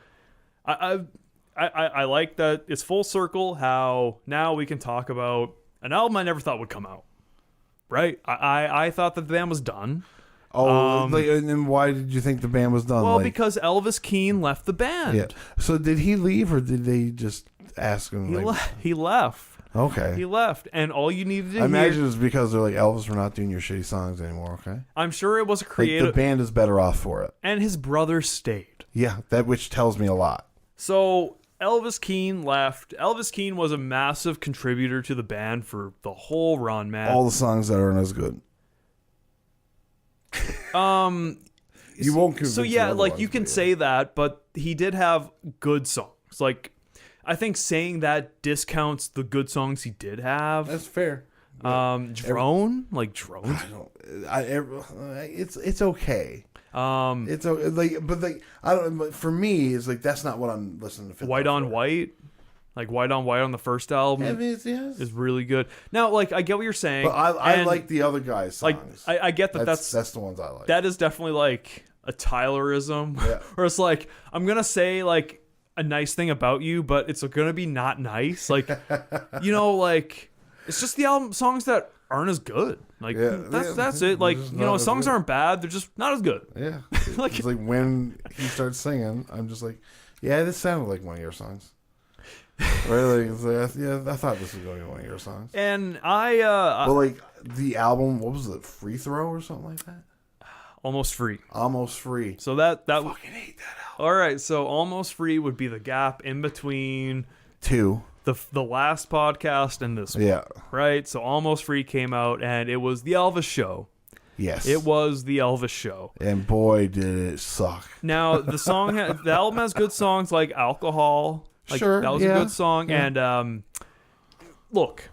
like that it's full circle. How now we can talk about an album I never thought would come out. Right? I thought that the band was done. Oh, and why did you think the band was done? Well, because Elvis Keane left the band. Yeah. So did he leave, or did they just asking? He left. Okay. He left, and all you needed to I imagine it's because they're like, Elvis, we're not doing your shitty songs anymore. Okay. I'm sure it was a Like, creative. the band is better off for it. And his brother stayed. Yeah, that which tells me a lot. So Elvis Keane left. Elvis Keane was a massive contributor to the band for the whole run, man. All the songs that aren't as good. You won't convince So me yeah, like otherwise, you can but yeah. say that, but he did have good songs. Like, I think saying that discounts the good songs he did have. That's fair. Drone. It's okay. It's like, but like I don't. But for me, it's like that's not what I'm listening to. White on White, like White on White on the first album is really good. Now, like I get what you're saying, But I and, like the other guys' songs. like I get that that's the ones I like. that is definitely like a Tylerism, Yeah. where it's like I'm gonna say like a nice thing about you, but it's gonna be not nice. Like, you know, like it's just the album songs that aren't as good. Like that's it. Like, just you know, not as songs good. aren't bad. They're just not as good. Yeah, Like- it's like when he starts singing, I'm just like, yeah, this sounded like one of your songs. Really? It's like, yeah, I thought this was going to be one of your songs. And But like the album, what was it, Free Throw or something like that? Almost Free. Almost Free. So that Fucking hate that album. all right. So Almost Free would be the gap in between Two. the last podcast and this one, Yeah. right? So Almost Free came out, and it was the Elvis show. Yes. It was the Elvis show. And boy, did it suck. Now the album has good songs like Alcohol. Like, Sure, that was yeah, a good song. yeah. And look,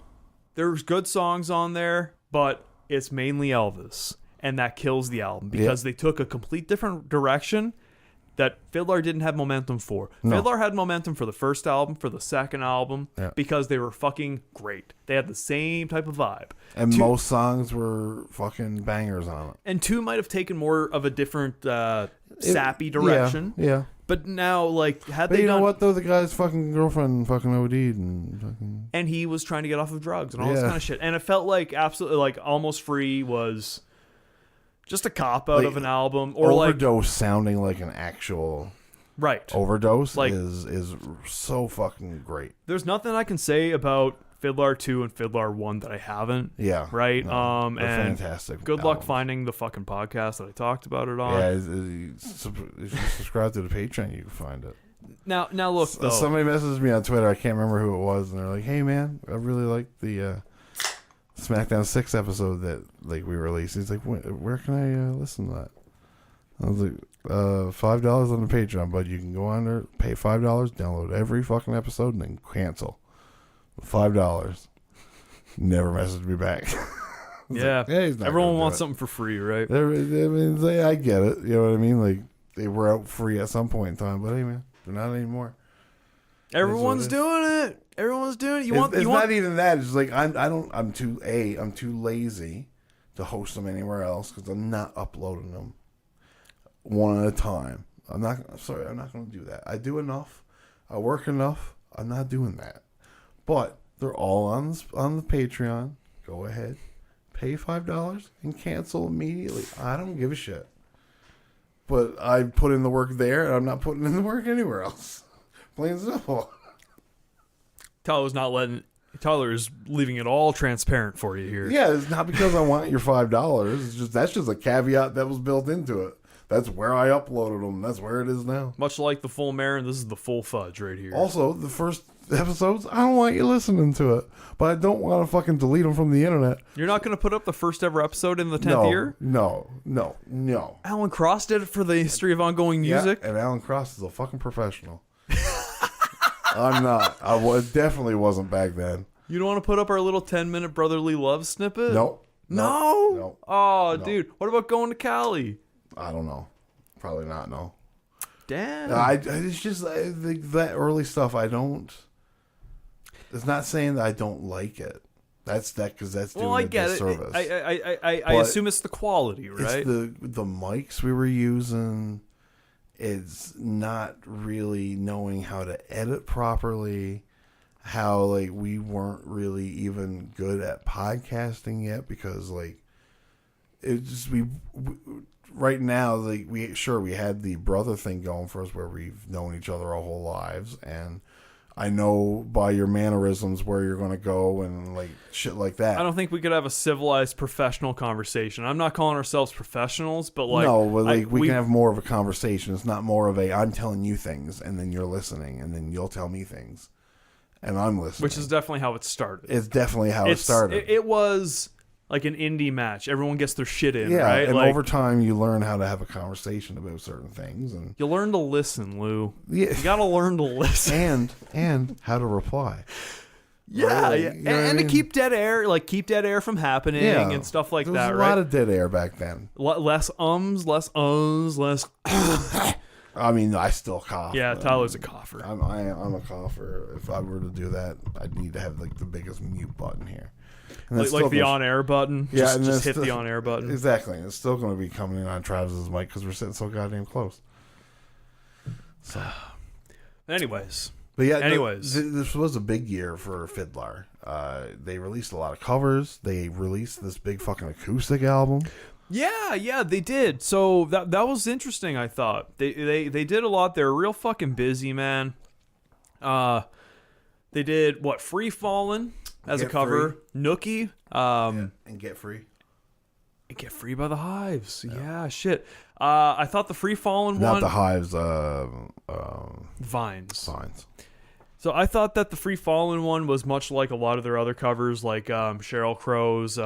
there's good songs on there, but it's mainly Elvis, and that kills the album because they took a complete different direction that Fiddler didn't have momentum for. No. Fiddler had momentum for the first album, for the second album, Yeah. because they were fucking great. They had the same type of vibe. And Two- most songs were fucking bangers on it. And two might have taken more of a different sappy direction. Yeah. But now, like, had But they you know done, what though? The guy's fucking girlfriend fucking OD'd and fucking. and he was trying to get off of drugs and all this Yeah. kind of shit. And it felt like absolutely like Almost Free was just a cop out Like, of an album, or like Overdose sounding like an actual right. overdose Like- is so fucking great. There's nothing I can say about Fiddler 2 and Fiddler 1 that I haven't. Yeah. Right. No, they're And fantastic. good luck albums. finding the fucking podcast that I talked about it on. Yeah, if you subscribe to the Patreon, you can find it. Now look though. Somebody messaged me on Twitter. I can't remember who it was, and they're like, "Hey man, I really like the SmackDown 6 episode that like we released." He's like, "Where can I listen to that?" I was like, $5 on the Patreon, but you can go on there, pay $5, download every fucking episode, and then cancel. $5. Never messaged me back. yeah. Yeah, he's not Everyone gonna do wants it. something for free, right? I get it. You know what I mean? Like they were out free at some point in time, but hey, man, they're not anymore. Everyone's it is. doing it. Everyone's doing it. It's not even that. It's like I'm too lazy to host them anywhere else because I'm not uploading them one at a time. I'm not going to do that. I do enough. I work enough. I'm not doing that. But they're all on the Patreon. Go ahead, pay $5 and cancel immediately. I don't give a shit. But I put in the work there, and I'm not putting in the work anywhere else. Plain and simple. Tyler is leaving it all transparent for you here. Yeah, it's not because I want your $5. It's just that's just a caveat that was built into it. That's where I uploaded them. That's where it is now. Much like the full mare, and this is the full fudge right here. Also, the first episodes, I don't want you listening to it, but I don't want to fucking delete them from the internet. You're not going to put up the first ever episode in the 10th year? No. Alan Cross did it for the history of ongoing music. Yeah, and Alan Cross is a fucking professional. I'm not. Definitely wasn't back then. You don't want to put up our little 10-minute brotherly love snippet? Nope. No? Nope. Oh, No. dude. What about going to Cali? I don't know. Probably not. No. Damn. It's just that early stuff. I don't. It's not saying that I don't like it. That's because that's doing I a get disservice. it. I But assume it's the quality, right? It's the mics we were using. It's not really knowing how to edit properly. How like we weren't really even good at podcasting yet because like it just we right now like we had the brother thing going for us where we've known each other our whole lives and I know by your mannerisms where you're going to go and like shit like that. I don't think we could have a civilized professional conversation. I'm not calling ourselves professionals, but like no, but like we can have more of a conversation. It's not more of a I'm telling you things and then you're listening and then you'll tell me things and I'm listening. Which is definitely how it started. It's definitely how it started. It was like an indie match. Everyone gets their shit in, yeah, right? and like, over time you learn how to have a conversation about certain things, and you learn to listen, Lou. Yeah. You gotta learn to listen. and how to reply. Yeah, Right? yeah. You know what I And to mean? keep dead air from happening and stuff like there that, was a right? lot of dead air back then. Less less less. I mean, I still cough. Yeah, but Tyler's a cougher. I'm a cougher. If I were to do that, I'd need to have like the biggest mute button here. And that's Like still the gonna- on-air button. Yeah, and just that's hit the still- on-air button. Exactly. It's still going to be coming in on Travis's mic because we're sitting so goddamn close. So, Anyways. but yeah. Anyways. This was a big year for Fiddler. They released a lot of covers. They released this big fucking acoustic album. Yeah, they did. So that was interesting, I thought. They did a lot. They were real fucking busy, man. They did Free Fallin' as Get a cover. Free. Nookie. And Get Free. Get Free by the Hives. Yeah, shit. I thought the Free Fallin' Not one. the Hives. Vines. Signs. So I thought that the Free Fallin' one was much like a lot of their other covers, like Sheryl Crow's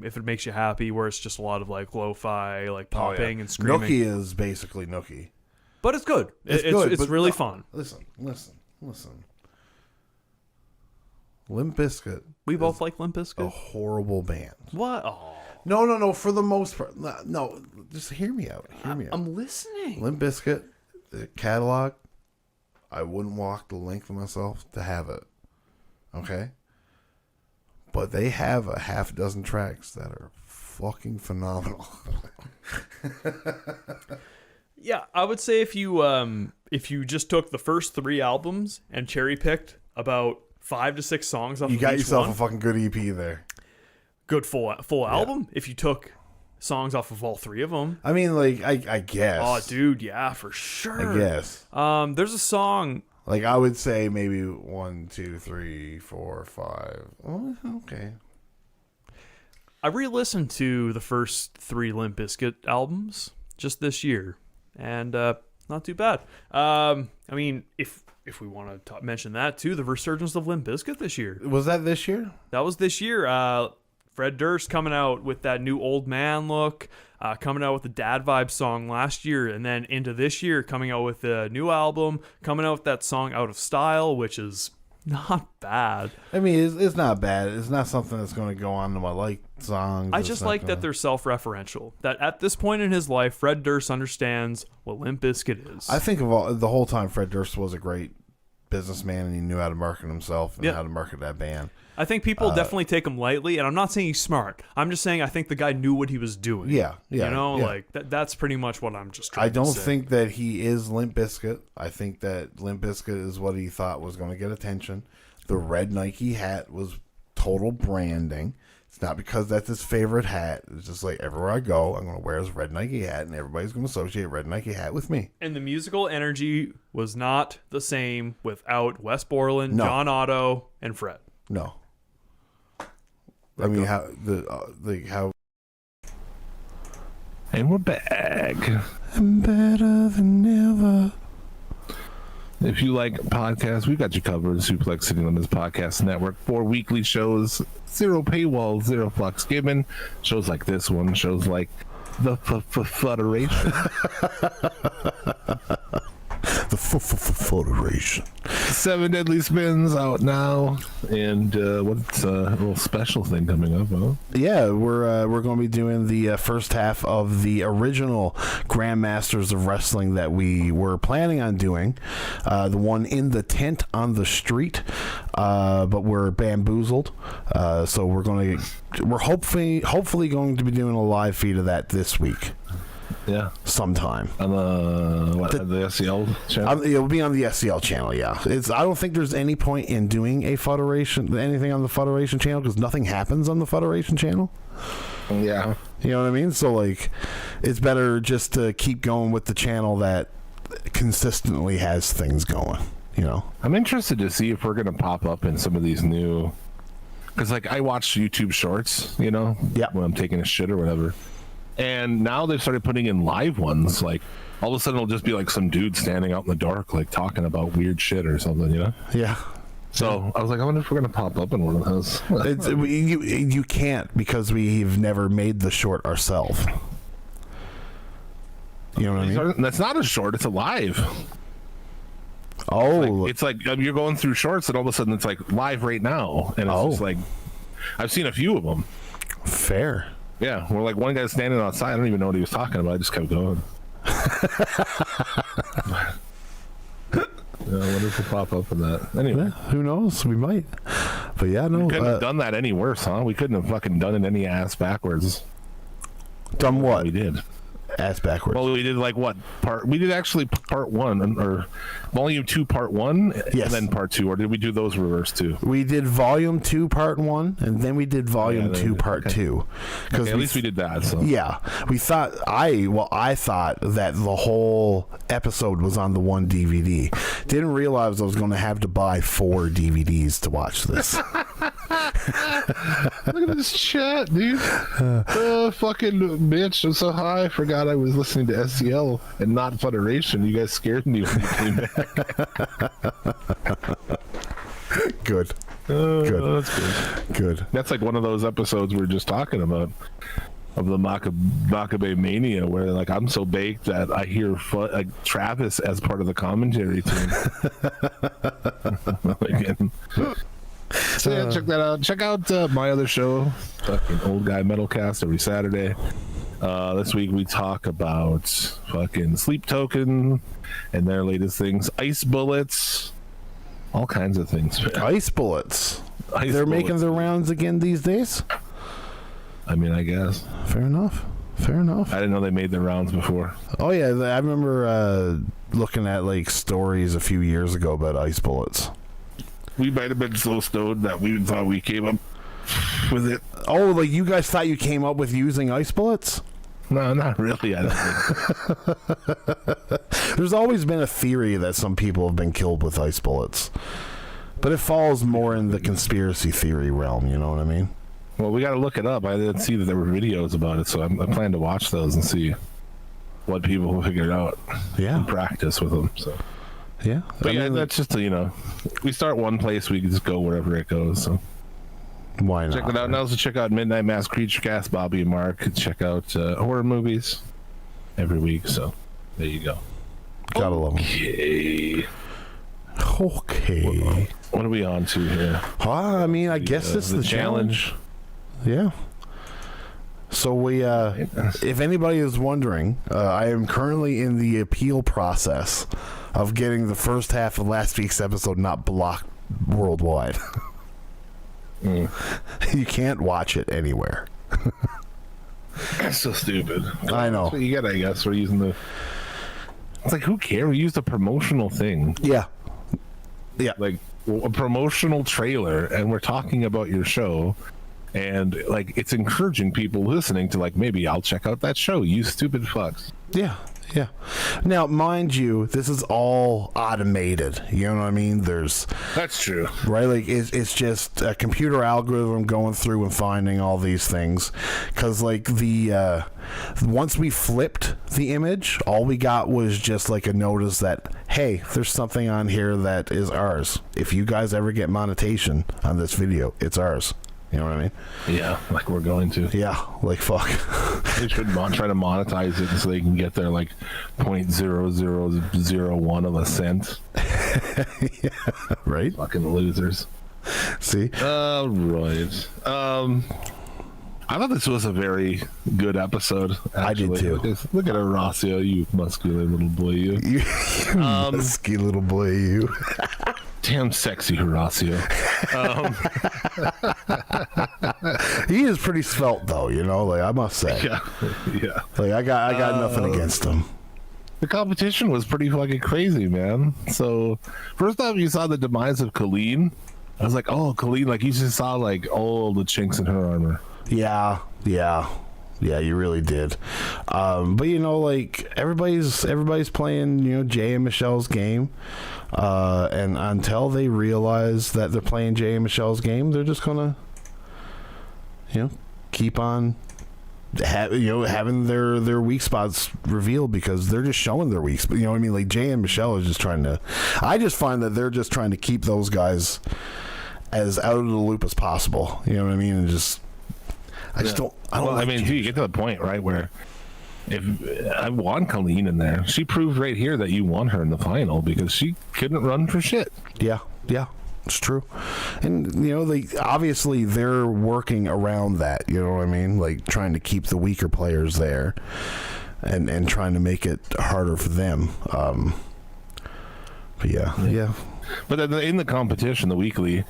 "If It Makes You Happy," where it's just a lot of like lo-fi, like popping and screaming. Nookie is basically Nookie. But it's good. It's good, but really no, fun. Listen. Limp Bizkit. We both like Limp A Bizkit. horrible band. What? Oh, No. For the most part, no. Just hear me out. I'm listening. Limp Bizkit, the catalog. I wouldn't walk the length of myself to have it. Okay? But they have a half dozen tracks that are fucking phenomenal. Yeah, I would say if you just took the first 3 albums and cherry picked about 5 to 6 songs off You of got each yourself one, a fucking good EP there. good full album. If you took songs off of all 3 of them. I mean, like, I guess. Oh, dude, yeah, for sure. I guess. There's a song. Like, I would say maybe 1, 2, 3, 4, 5. Oh, okay. I re-listened to the first 3 Limp Bizkit albums just this year, and not too bad. I mean, if we want to mention that too, the resurgence of Limp Bizkit this year. Was that this year? That was this year. Fred Durst coming out with that new old man look, coming out with the Dad Vibe song last year, and then into this year coming out with a new album, coming out with that song Out of Style, which is not bad. I mean, it's not bad. It's not something that's going to go on to my songs. I just like that they're self-referential. That at this point in his life, Fred Durst understands what Limp Bizkit is. I think the whole time Fred Durst was a great businessman and he knew how to market himself and how to market that band. I think people definitely take him lightly, and I'm not saying he's smart. I'm just saying I think the guy knew what he was doing. Yeah. You know, yeah. like that's pretty much what I'm just trying I to don't say. think that he is Limp Bizkit. I think that Limp Bizkit is what he thought was going to get attention. The red Nike hat was total branding. It's not because that's his favorite hat. It's just like everywhere I go, I'm going to wear his red Nike hat, and everybody's going to associate red Nike hat with me. And the musical energy was not the same without Wes Borland, No. John Otto, and Fred. No. I mean, how And we're back. I'm better than ever. If you like podcasts, we've got you covered. Suplex City Limits Podcast Network. 4 weekly shows, 0 paywall, 0 fucks given. Shows like this one, shows like the Federation. The Federation. 7 Deadly Spins out now, and what's a little special thing coming up? Huh? Yeah, we're going to be doing the first half of the original Grandmasters of Wrestling that we were planning on doing, the one in the tent on the street, but we're bamboozled. So we're hopefully going to be doing a live feed of that this week. Yeah, sometime on the SCL channel. It'll be on the SCL channel. Yeah, I don't think there's any point in doing anything on the Federation channel because nothing happens on the Federation channel. Yeah, you know what I mean. So like, it's better just to keep going with the channel that consistently has things going. you know. I'm interested to see if we're going to pop up in some of these new, because like I watch YouTube shorts, you know, when I'm taking a shit or whatever. And now they've started putting in live ones. Like all of a sudden it'll just be like some dude standing out in the dark, like talking about weird shit or something, you know? Yeah. So I was like, I wonder if we're going to pop up in one of those. You can't, because we've never made the short ourselves. You know what I mean? That's not a short, it's a live. Oh. It's like you're going through shorts and all of a sudden it's like live right now. And it's just like, I've seen a few of them. Fair. Yeah, we're like one guy standing outside. I don't even know what he was talking about. I just kept going. I wonder if we'll pop up in that. Anyway, who knows? We might. But yeah, no. We couldn't have done that any worse, huh? We couldn't have fucking done it any ass backwards. Done what? We did. Ass backwards. Well, we did like what part? We did actually part 1 or volume 2, part 1, yes. And then part 2, or did we do those reverse too? We did volume 2, part 1, and then we did volume 2, part 2. Because at least we did that. So yeah, we thought I thought that the whole episode was on the one DVD. Didn't realize I was going to have to buy 4 DVDs to watch this. Look at this chat, dude. Fucking bitch, I'm so high. I forgot I was listening to SCL and not Federation. You guys scared me when you came back. Good. Good. That's good. That's like one of those episodes we were just talking about of the Makabe Mania, where like I'm so baked that I hear like Travis as part of the commentary team. So yeah, check that out. Check out my other show, fucking Old Guy Metalcast, every Saturday. This week we talk about fucking Sleep Token and their latest things, Ice Bullets, all kinds of things. Ice Bullets. They're making their rounds again these days? I mean, I guess. Fair enough. I didn't know they made their rounds before. Oh yeah, I remember looking at like stories a few years ago about Ice Bullets. We might have been so stoned that we thought we came up with it. Oh, like you guys thought you came up with using Ice Bullets? No, not really. I don't think. There's always been a theory that some people have been killed with ice bullets, but it falls more in the conspiracy theory realm. You know what I mean? Well, we got to look it up. I didn't see that there were videos about it, so I plan to watch those and see what people figured out. Yeah, and practice with them. So yeah, but that's just we start one place, we can just go wherever it goes. So. Why not? Check it out. And also check out Midnight Mass Creature Cast, Bobby and Mark. Check out horror movies every week. So there you go. Gotta love them. Okay. What are we on to here? I mean, I guess it's the challenge. Yeah. So we, if anybody is wondering, I am currently in the appeal process of getting the first half of last week's episode not blocked worldwide. You can't watch it anywhere. That's so stupid. I know. That's what you get, I guess. We're using the... It's like, who cares? We used a promotional thing. Yeah. Like, a promotional trailer, and we're talking about your show, and, like, it's encouraging people listening to, like, maybe I'll check out that show, you stupid fucks. Yeah. Now, mind you, this is all automated. You know what I mean? That's true. Right? Like, it's just a computer algorithm going through and finding all these things. Because, like, once we flipped the image, all we got was just, like, a notice that, hey, there's something on here that is ours. If you guys ever get monetization on this video, it's ours. You know what I mean? Yeah, like we're going to. Yeah, like fuck. They should try to monetize it so they can get their like 0.0001 of a cent. Yeah, right? Fucking losers. See? Right. I thought this was a very good episode. Actually. I did too. Look at Horacio, you muscular little boy, you. You musky little boy, you. Damn sexy Horacio. He is pretty svelte though, you know, like I must say. Yeah. Like I got nothing against him. The competition was pretty fucking crazy, man. So first time you saw the demise of Colleen, I was like, oh, Colleen, like you just saw like all the chinks in her armor. Yeah. Yeah, you really did. But you know, like everybody's playing, you know, Jay and Michelle's game, and until they realize that they're playing Jay and Michelle's game, they're just gonna, you know, keep on, having their weak spots revealed because they're just showing their weak spots. You know what I mean? Like Jay and Michelle is just trying to. I just find that they're just trying to keep those guys as out of the loop as possible. You know what I mean? And just. I don't. Well, like I mean, you get to the point, right, where if I want Colleen in there, she proved right here that you want her in the final because she couldn't run for shit. Yeah, it's true. And you know, obviously they're working around that. You know what I mean? Like trying to keep the weaker players there, and trying to make it harder for them. But yeah. But in the competition, the weekly.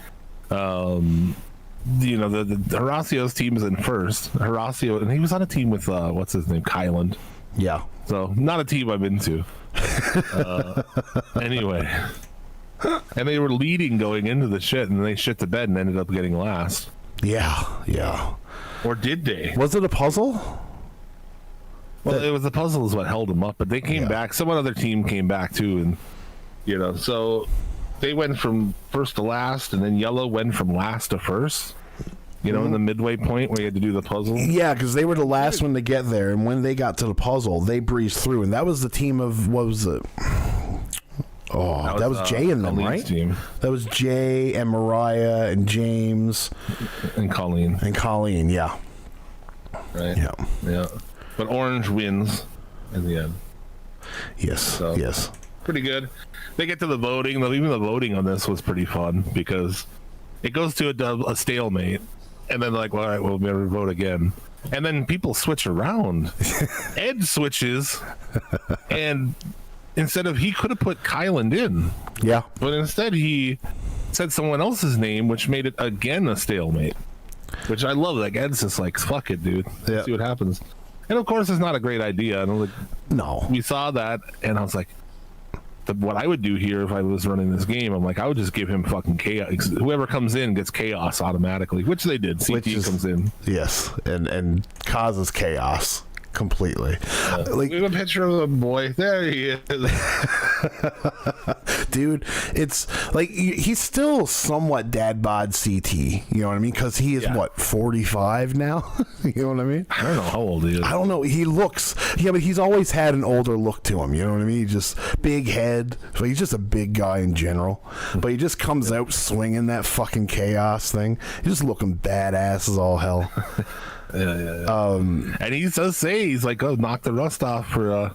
You know, the Horacio's team is in first. Horacio, and he was on a team with what's his name, Kyland. Yeah. So not a team I'm into. Anyway, and they were leading going into the shit, and they shit the bed and ended up getting last. Yeah. Or did they? Was it a puzzle? Well, it was the puzzle is what held them up, but they came back. Some other team came back too, and you know, so. They went from first to last, and then Yellow went from last to first. You know, in the midway point where you had to do the puzzle. Yeah, because they were the last one to get there, and when they got to the puzzle, they breezed through, and that was the team of what was it? Oh, that was Jay and them, right? Team. That was Jay and Mariah and James and Colleen. Yeah. Right. Yeah. But Orange wins in the end. Yes. Yes. Pretty good. They get to the voting. Even the voting on this was pretty fun because it goes to a stalemate, and then like, well, all right, we'll never vote again. And then people switch around. Ed switches, and instead of he could have put Kyland in, but instead he said someone else's name, which made it again a stalemate. Which I love. Like Ed's just like, fuck it, dude. See what happens. And of course, it's not a great idea. And I'm like, no, we saw that, and I was like. What I would do here if I was running this game, I'm like, I would just give him fucking chaos. Whoever comes in gets chaos automatically, which they did. CT comes in. Yes, and causes chaos completely. Like, we have a picture of the boy. There he is. Dude, it's like he's still somewhat dad bod CT. You know what I mean? Because he is, 45 now? You know what I mean? I don't know how old he is. I don't know. He looks... Yeah, but he's always had an older look to him. You know what I mean? He just... Big head. So he's just a big guy in general. But he just comes out swinging that fucking chaos thing. He's just looking badass as all hell. Yeah. And he does say, he's like, oh, knock the rust off for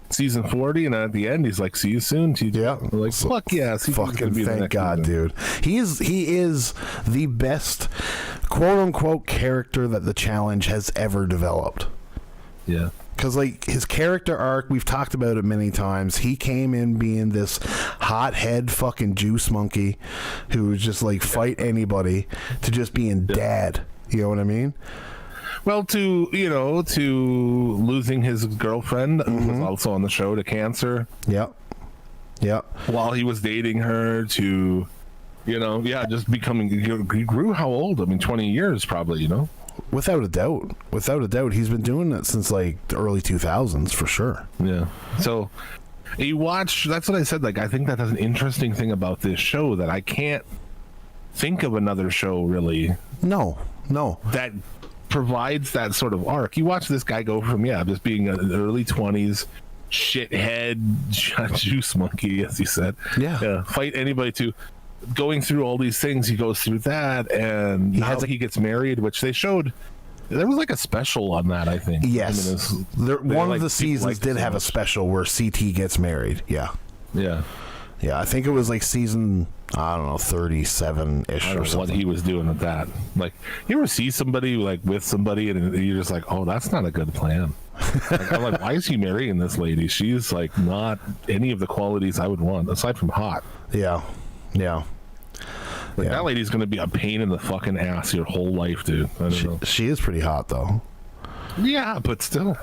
season 40, and at the end he's like, see you soon, TJ. Yeah. We're like, fuck yeah. Fucking thank God, dude. He is the best quote unquote character that the challenge has ever developed. Yeah. Because, like, his character arc, we've talked about it many times. He came in being this hothead fucking juice monkey who was just, like, fight anybody to just being dad. You know what I mean? Well, to losing his girlfriend, who was also on the show, to cancer. Yep. While he was dating her, to, just becoming, he grew how old? I mean, 20 years probably, Without a doubt. He's been doing it since like the early 2000s for sure. Yeah. So you watch, that's what I said. Like, I think that's an interesting thing about this show that I can't think of another show really. No. That provides that sort of arc. You watch this guy go from, just being an early 20s shithead juice monkey, as you said. Yeah. Fight anybody to going through all these things. He goes through that, and he gets married, which they showed. There was like a special on that, I think. Yes. One of the seasons did have a special where CT gets married. Yeah. I think it was like season, I don't know, 37-ish or something. What he was doing with that. Like, you ever see somebody like with somebody and you're just like, oh, that's not a good plan. I'm like, why is he marrying this lady? She's like not any of the qualities I would want, aside from hot. Yeah. That lady's going to be a pain in the fucking ass your whole life, dude. I don't know. She is pretty hot, though. Yeah, but still.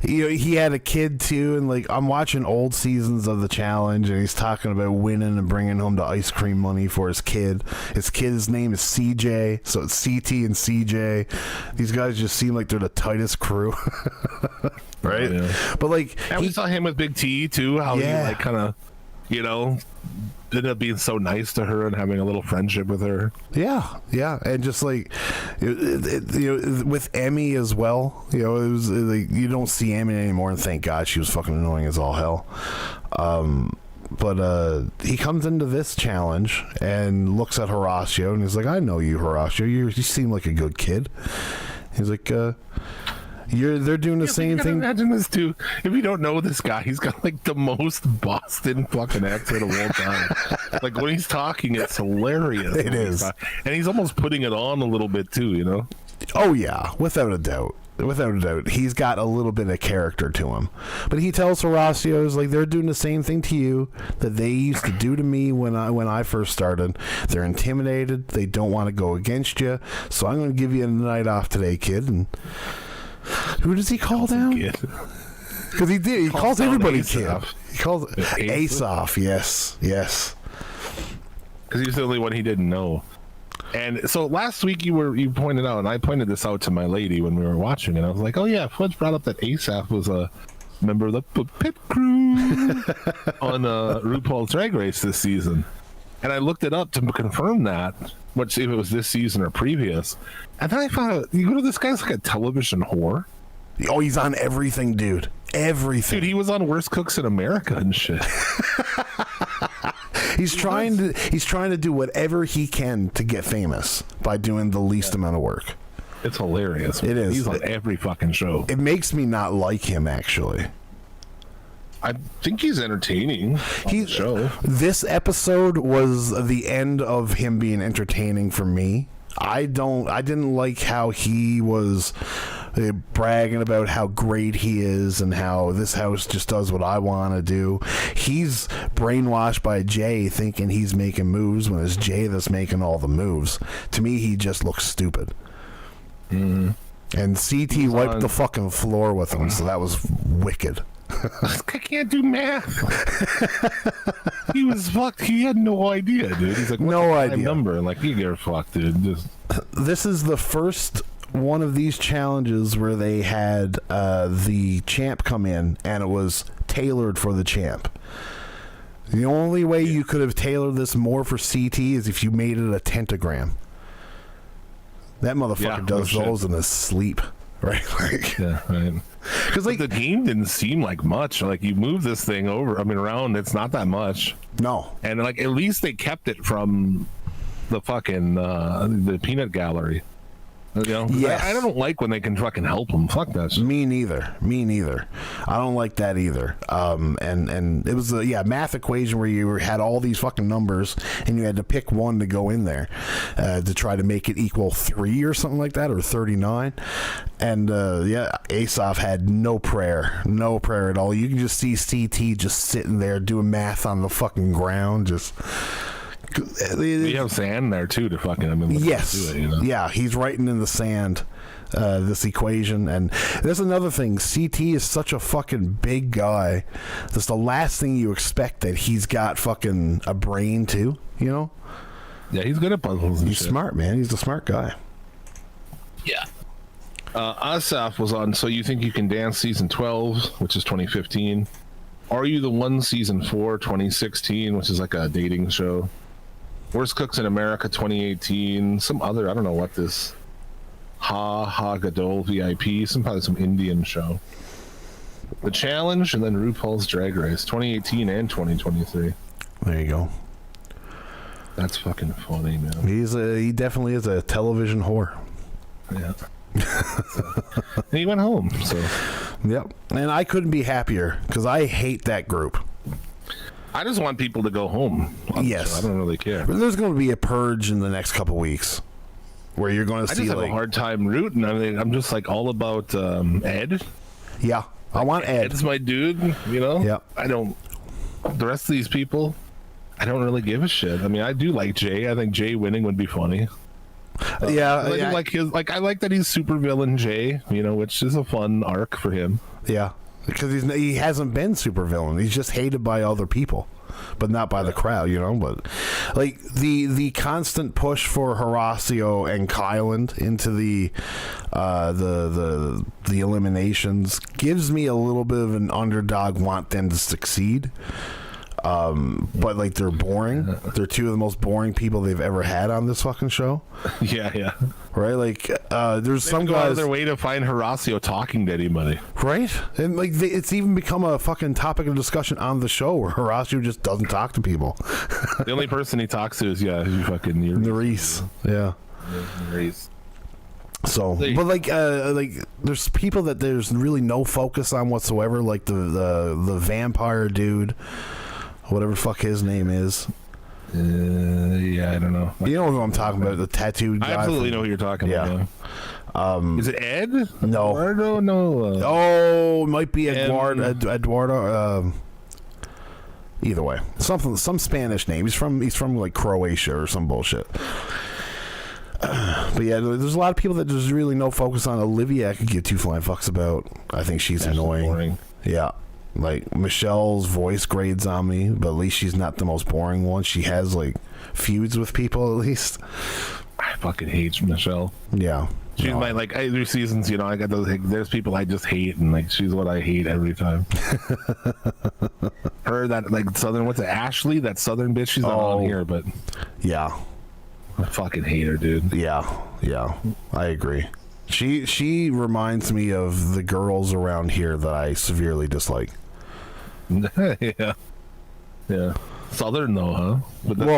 He had a kid too, and like I'm watching old seasons of the challenge, and he's talking about winning and bringing home the ice cream money for his kid. His kid's name is CJ, so it's CT and CJ. These guys just seem like they're the tightest crew, right? Yeah. But like, And we saw him with Big T too. How he like kind of, ended up being so nice to her and having a little friendship with her. Yeah, and just like with Emmy as well, it was like you don't see Emmy anymore, and thank God, she was fucking annoying as all hell. But he comes into this challenge and looks at Horacio, and he's like, "I know you, Horacio. You seem like a good kid." He's like, they're doing the same thing. Imagine this too. If you don't know this guy, he's got like the most Boston fucking accent of all time. Like when he's talking, it's hilarious. It is, and he's almost putting it on a little bit too. Oh yeah, without a doubt. He's got a little bit of character to him. But he tells Horacio, like, they're doing the same thing to you that they used to do to me when I first started. They're intimidated. They don't want to go against you. So I'm going to give you a night off today, kid. And who does he call down? Because he did. He calls everybody kid. He calls Ace-Off. Yes. Because he's the only one he didn't know. And so last week you pointed out, and I pointed this out to my lady when we were watching, and I was like, "Oh yeah, Fudge brought up that Asaph was a member of the pit crew on RuPaul's Drag Race this season." And I looked it up to confirm that, see if it was this season or previous. And then I found out, this guy's like a television whore. Oh, he's on everything, dude. Everything. Dude, he was on Worst Cooks in America and shit. He's trying to do whatever he can to get famous by doing the least amount of work. It's hilarious. It is. He's on every fucking show. It makes me not like him, actually. I think he's entertaining on the show. This episode was the end of him being entertaining for me. I didn't like how he was bragging about how great he is and how this house just does what I want to do. He's brainwashed by Jay thinking he's making moves when it's Jay that's making all the moves. To me, he just looks stupid. Mm-hmm. And CT wiped the fucking floor with him, so that was wicked. I can't do math. He was fucked. He had no idea, dude. He's like, no idea. Number? Like, you get fucked, dude. This is the first one of these challenges where they had the champ come in, and it was tailored for the champ. The only way you could have tailored this more for CT is if you made it a tentagram. That motherfucker does those in his sleep, right? Right. Because the game didn't seem like much. Like, you move this thing around, it's not that much. No. And like, at least they kept it from the fucking the peanut gallery. Yes. I don't like when they can fucking help them. Fuck that shit. Me neither. I don't like that either. And it was a math equation where you had all these fucking numbers and you had to pick one to go in there to try to make it equal 3 or something like that, or 39. And Aesop had no prayer at all. You can just see CT just sitting there doing math on the fucking ground, just. You have sand there too to fucking yes, do it, yeah, he's writing in the sand this equation. And there's another thing, CT is such a fucking big guy, that's the last thing you expect, that he's got fucking a brain too, yeah, he's good at puzzles and he's shit. Smart, man. He's a smart guy. Yeah. Asaf was on So You Think You Can Dance season 12, which is 2015. Are You the One season 4, 2016, which is like a dating show. Worst Cooks in America 2018. Some other, I don't know what this. Ha Gadol VIP. Probably some Indian show. The Challenge, and then RuPaul's Drag Race 2018 and 2023. There you go. That's fucking funny, man. He definitely is a television whore. Yeah. And he went home. So. Yep. And I couldn't be happier because I hate that group. I just want people to go home. Yes. I don't really care. But there's going to be a purge in the next couple weeks where you're going to see. I just have a hard time rooting. I mean, I'm just like all about Ed. Yeah. I want Ed. Ed's my dude, Yeah. I don't. The rest of these people, I don't really give a shit. I mean, I do like Jay. I think Jay winning would be funny. I like that he's super villain Jay, which is a fun arc for him. Yeah, because he hasn't been super villain. He's just hated by other people, but not by the crowd, But like the constant push for Horacio and Kyland into the eliminations gives me a little bit of an underdog want them to succeed. But like they're boring. They're two of the most boring people they've ever had on this fucking show. Yeah. Right? Like there's some go out guys of their way to find Horacio talking to anybody. Right? And like it's even become a fucking topic of discussion on the show where Horacio just doesn't talk to people. The only person he talks to is fucking Nerys. Yeah. Nerys. So, but like there's people that there's really no focus on whatsoever, like the vampire dude. Whatever the fuck his name is. Yeah, I don't know. You know who I'm talking about, the tattooed guy. I absolutely know who you're talking about. Is it Ed? No. Eduardo? No. It might be Eduardo. Either way, some Spanish name. He's from like Croatia or some bullshit. But yeah, there's a lot of people that there's really no focus on. Olivia, I could give two flying fucks about. I think she's annoying. Boring. Yeah. Like, Michelle's voice grades on me, but at least she's not the most boring one. She has, like, feuds with people, at least. I fucking hate Michelle. Yeah. She's my, like, there's seasons, I got those, like, there's people I just hate, and, like, she's what I hate every time. Her, that, like, Southern, what's it, Ashley? That Southern bitch, she's not on here, but... Yeah. I fucking hate her, dude. Yeah. I agree. She reminds me of the girls around here that I severely dislike. Yeah. Southern though, huh? But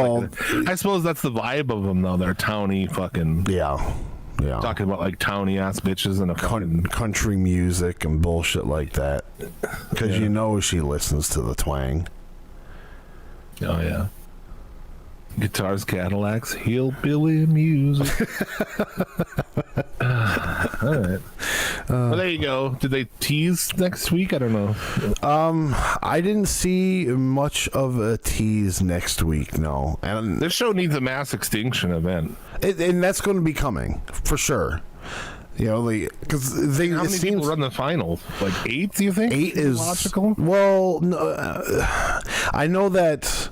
I suppose that's the vibe of them though. They're towny fucking. Yeah. Talking about like towny ass bitches and a fucking country music and bullshit like that. Because she listens to the twang. Oh yeah. Guitars, Cadillacs, hillbilly music. All right. Well, there you go. Did they tease next week? I don't know. I didn't see much of a tease next week, no. And this show needs a mass extinction event. And that's going to be coming, for sure. Because how many people run the finals? Like 8, do you think? 8 is logical. Well, no, I know that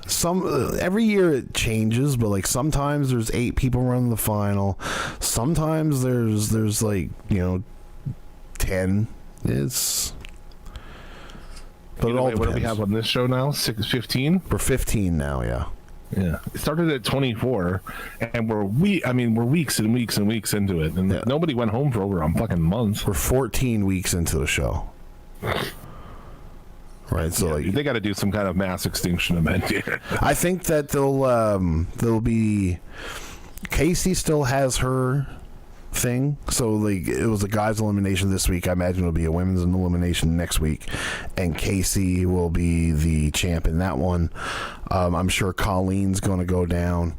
every year it changes, but like sometimes there's 8 people running the final. Sometimes there's like 10. It's. But it all depends. What do we have on this show now? 15? We're 15 now, yeah. Yeah, it started at 24, and we're weeks and weeks and weeks into it, and nobody went home for over a fucking month. We're 14 weeks into the show, right? So they got to do some kind of mass extinction event here. I think that there'll be Casey still has her thing, so like it was a guys elimination this week. I imagine it'll be a women's elimination next week, and Casey will be the champ in that one. I'm sure Colleen's going to go down.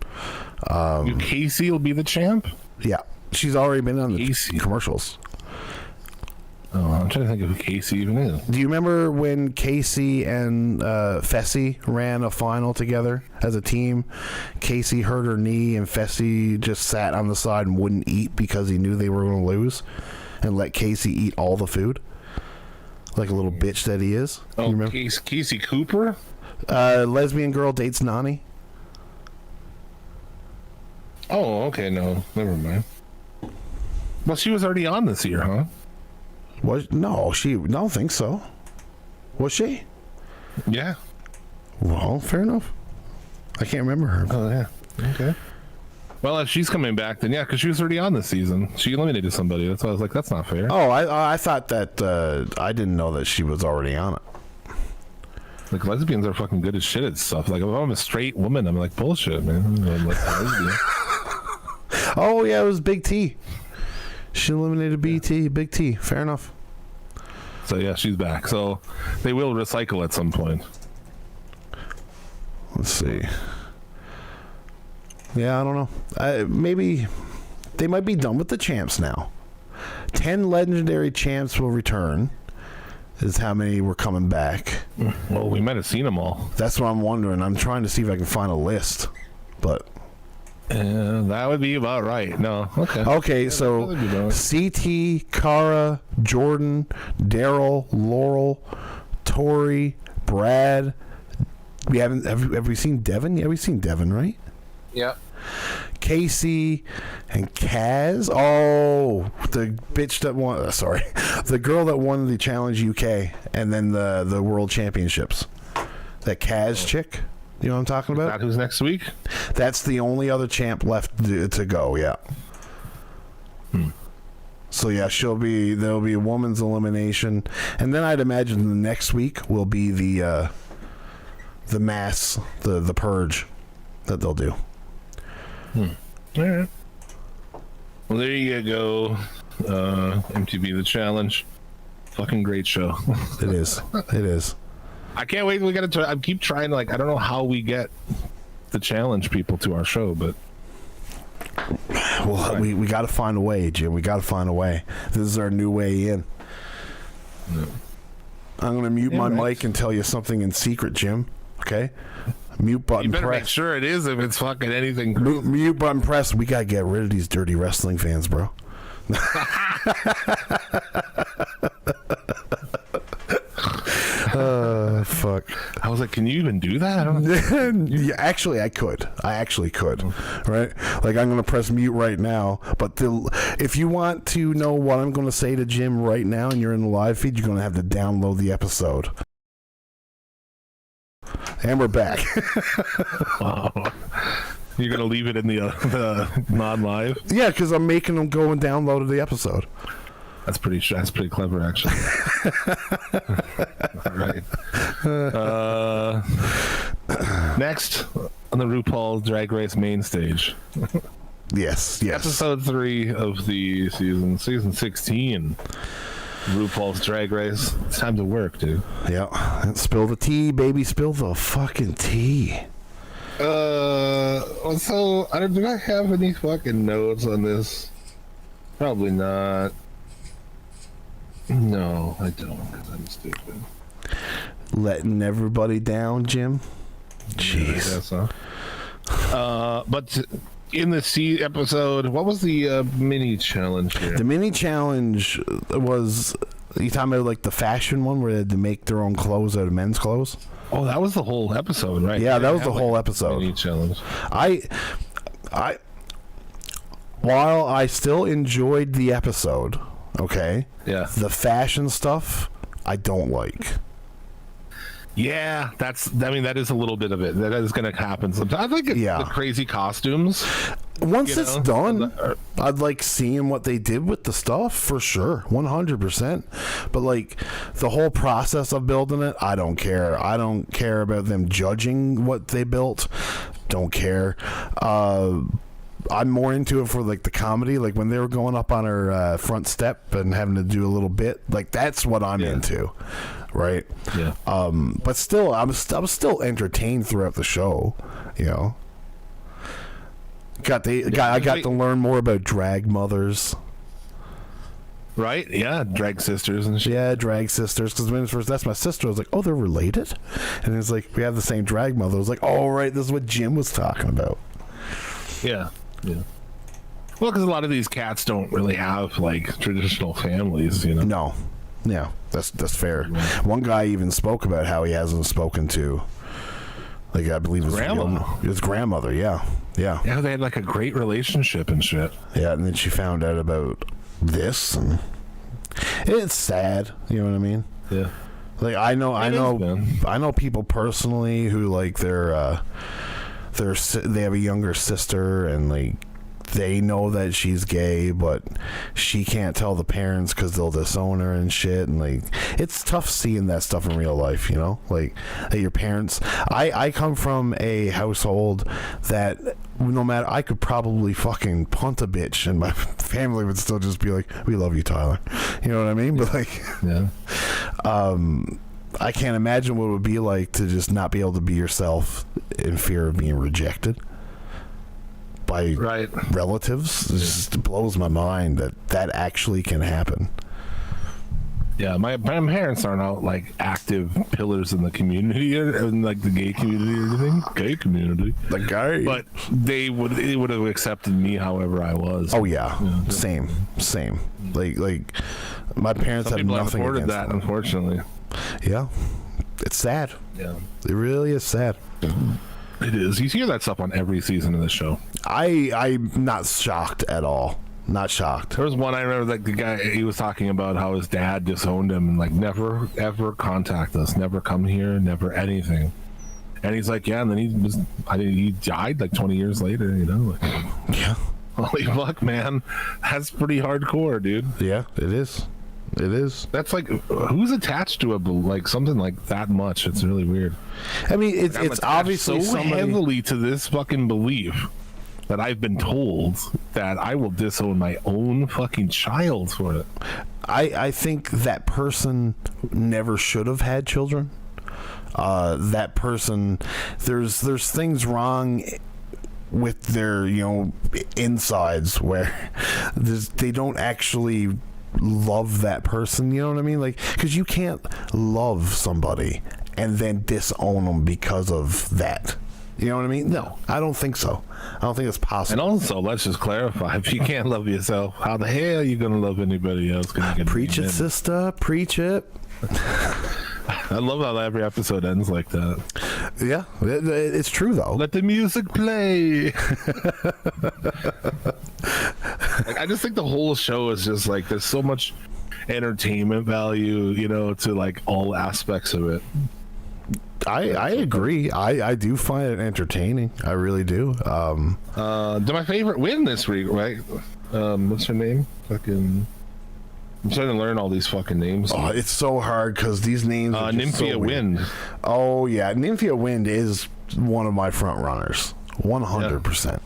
Casey will be the champ? Yeah, she's already been on the commercials. Oh, I'm trying to think of who Casey even is. Do you remember when Casey and Fessy ran a final together as a team? Casey hurt her knee, and Fessy just sat on the side and wouldn't eat because he knew they were going to lose, and let Casey eat all the food, like a little bitch that he is. Oh, you remember? Casey Cooper? Lesbian girl dates Nani. Oh, okay, no, never mind. Well, she was already on this year, huh? No, I don't think so. Was she? Yeah. Well, fair enough. I can't remember her. Oh, yeah. Okay. Well, if she's coming back, then yeah, because she was already on this season. She eliminated somebody. That's why I was like, that's not fair. Oh, I thought that, I didn't know that she was already on it. Like, lesbians are fucking good as shit at stuff. Like, if I'm a straight woman, I'm like, bullshit, man. I'm like, oh, yeah, it was Big T. She eliminated BT, Big T. Fair enough. So yeah, she's back. So they will recycle at some point. Let's see. Yeah, I don't know. Maybe they might be done with the champs now. 10 legendary champs will return. Is how many were coming back. Well, we might have seen them all. That's what I'm wondering. I'm trying to see if I can find a list, but That would be about right. No, okay. Okay, so That would be about right. CT, Kara, Jordan, Daryl, Laurel, Tori, Brad. We haven't. Have we seen Devin? Yeah, we've seen Devin, right? Yeah. Casey and Kaz. Oh, the bitch that won. Sorry, the girl that won the Challenge UK and then the World Championships. That Kaz chick. You know what I'm talking about? That who's next week? That's the only other champ left to go. Yeah. So yeah, there'll be a woman's elimination, and then I'd imagine the next week will be the mass, the purge that they'll do. All right. Well, there you go. MTV The Challenge. Fucking great show. It is. It is. I can't wait. We got to try. I keep trying to, I don't know how we get the challenge people to our show, but. Well, we got to find a way, Jim. We got to find a way. This is our new way in. No. I'm going to mute my mic and tell you something in secret, Jim. Okay? Mute button You better press. make sure it is if it's fucking anything. Mute button press. We got to get rid of these dirty wrestling fans, bro. Fuck. I was like, can you even do that? I don't know. Yeah, actually, I could. I actually could. Right? Like, I'm going to press mute right now. But if you want to know what I'm going to say to Jim right now and you're in the live feed, you're going to have to download the episode. And we're back. Wow. You're going to leave it in the non-live? Yeah, because I'm making them go and download the episode. That's pretty clever, actually. All right. Next on the RuPaul Drag Race main stage. Yes. Episode 3 of the season 16. RuPaul's Drag Race. It's time to work, dude. Yeah. Spill the tea, baby. Spill the fucking tea. So do I have any fucking notes on this? Probably not. No, I don't, because I'm stupid. Letting everybody down, Jim. Jeez. Yeah, so. But in the C episode, what was the mini challenge here? The mini challenge was, you talking about like the fashion one where they had to make their own clothes out of men's clothes? Oh, that was the whole episode, right? Yeah, that was the like whole episode. Mini challenge. While I still enjoyed the episode, okay? Yeah. The fashion stuff, I don't like. Yeah, that is a little bit of it. That is going to happen sometimes. I think the crazy costumes. Once it's done, I'd like seeing what they did with the stuff for sure, 100%. But like the whole process of building it, I don't care. I don't care about them judging what they built. Don't care. I'm more into it for like the comedy, like when they were going up on her front step and having to do a little bit. Like that's what I'm into, right? Yeah. But still, I was still entertained throughout the show. You know, I got to learn more about drag mothers. Right? Yeah, drag sisters and shit. Yeah, drag sisters. Because when it first, that's my sister. I was like, oh, they're related, and it's like we have the same drag mother. I was like, oh, right, this is what Jim was talking about. Yeah. Yeah. Well, because a lot of these cats don't really have like traditional families, you know. No. Yeah, that's fair. Yeah. One guy even spoke about how he hasn't spoken to, like, I believe his grandmother. Yeah. Yeah, they had like a great relationship and shit. Yeah, and then she found out about this, and it's sad. You know what I mean? Yeah. Like I know people personally who like they have a younger sister, and like they know that she's gay, but she can't tell the parents because they'll disown her and shit. And like it's tough seeing that stuff in real life, you know, like your parents. I come from a household that no matter, I could probably fucking punt a bitch and my family would still just be like, we love you, Tyler, you know what I mean? But like I can't imagine what it would be like to just not be able to be yourself in fear of being rejected by relatives. It just blows my mind that actually can happen. Yeah, my parents aren't out like active pillars in the community or in like the gay community or anything. Gay community. The guy. But they would have accepted me however I was. Oh yeah. Same. Like my parents Some have people nothing afforded against that, them. unfortunately. Yeah. It's sad. Yeah. It really is sad. It is. You hear that stuff on every season of the show. I'm not shocked at all. Not shocked. There was one I remember, like the guy, he was talking about how his dad disowned him and like never ever contact us, never come here, never anything. And he's like, yeah, and then he died like 20 years later, you know? Like, Yeah. holy fuck, man, that's pretty hardcore, dude. Yeah, it is. It is. That's like, who's attached to like something like that much? It's really weird. I mean, it's I'm attached obviously so somebody. heavily to this fucking belief that I've been told that I will disown my own fucking child for it. I think that person never should have had children. That person, there's things wrong with their insides where they don't actually love that person. You know what I mean? Like, because you can't love somebody and then disown them because of that. You know what I mean? No, I don't think so. I don't think it's possible. And also, let's just clarify: if you can't love yourself, how the hell are you gonna love anybody else? Preach it, sister. Preach it. I love how every episode ends like that. Yeah, it's true though. Let the music play. Like, I just think the whole show is just like there's so much entertainment value, to like all aspects of it. I agree. I do find it entertaining. I really do. My favorite win this week, right? What's her name? Fucking. I'm trying to learn all these fucking names. Oh, it's so hard because these names are just Nymphia so weird. Wind. Oh yeah, Nymphia Wind is one of my front runners. 100%.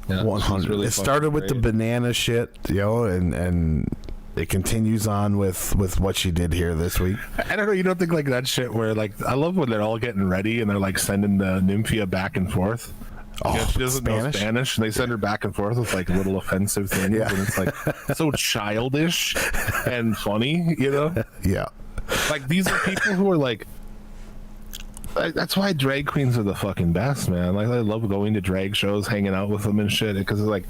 Yeah, 100. really It started with the great. banana shit, and it continues on with what she did here this week. I don't know. You don't think like that shit where like I love when they're all getting ready and they're like sending the Nymphia back and forth. Oh, She doesn't know Spanish, and they send her back and forth with like little offensive things, Yeah. and it's like so childish and funny, Yeah. Like these are people who are like. That's why drag queens are the fucking best, man. Like I love going to drag shows, hanging out with them and shit, because it's like.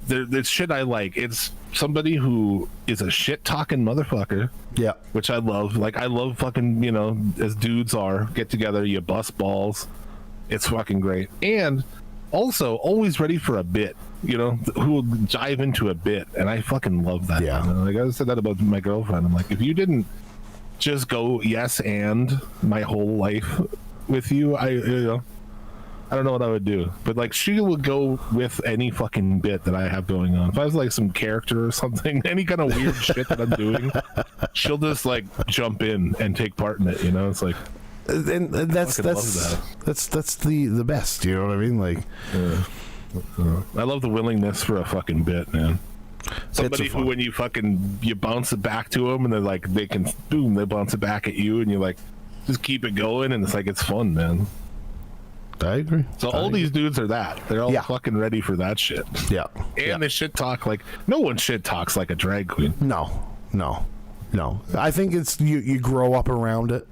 There's shit I like. It's somebody who is a shit talking motherfucker. Yeah. Which I love. Like I love fucking, as dudes are, get together, you bust balls. It's fucking great. And also always ready for a bit, who will dive into a bit. And I fucking love that. Yeah. Like I said that about my girlfriend. I'm like, if you didn't just go yes and my whole life with you, I don't know what I would do, but like she would go with any fucking bit that I have going on. If I was like some character or something, any kind of weird shit that I'm doing, she'll just like jump in and take part in it. It's like, And that's fucking love that's the best. You know what I mean? Like, I love the willingness for a fucking bit, man. Somebody fun. who, when you bounce it back to them, and they're like, they bounce it back at you, and you're like, just keep it going, and it's like it's fun, man. I agree. So all these dudes are that. They're all Yeah. fucking ready for that shit. Yeah. And they shit talk like no one shit talks like a drag queen. No. I think it's you grow up around it.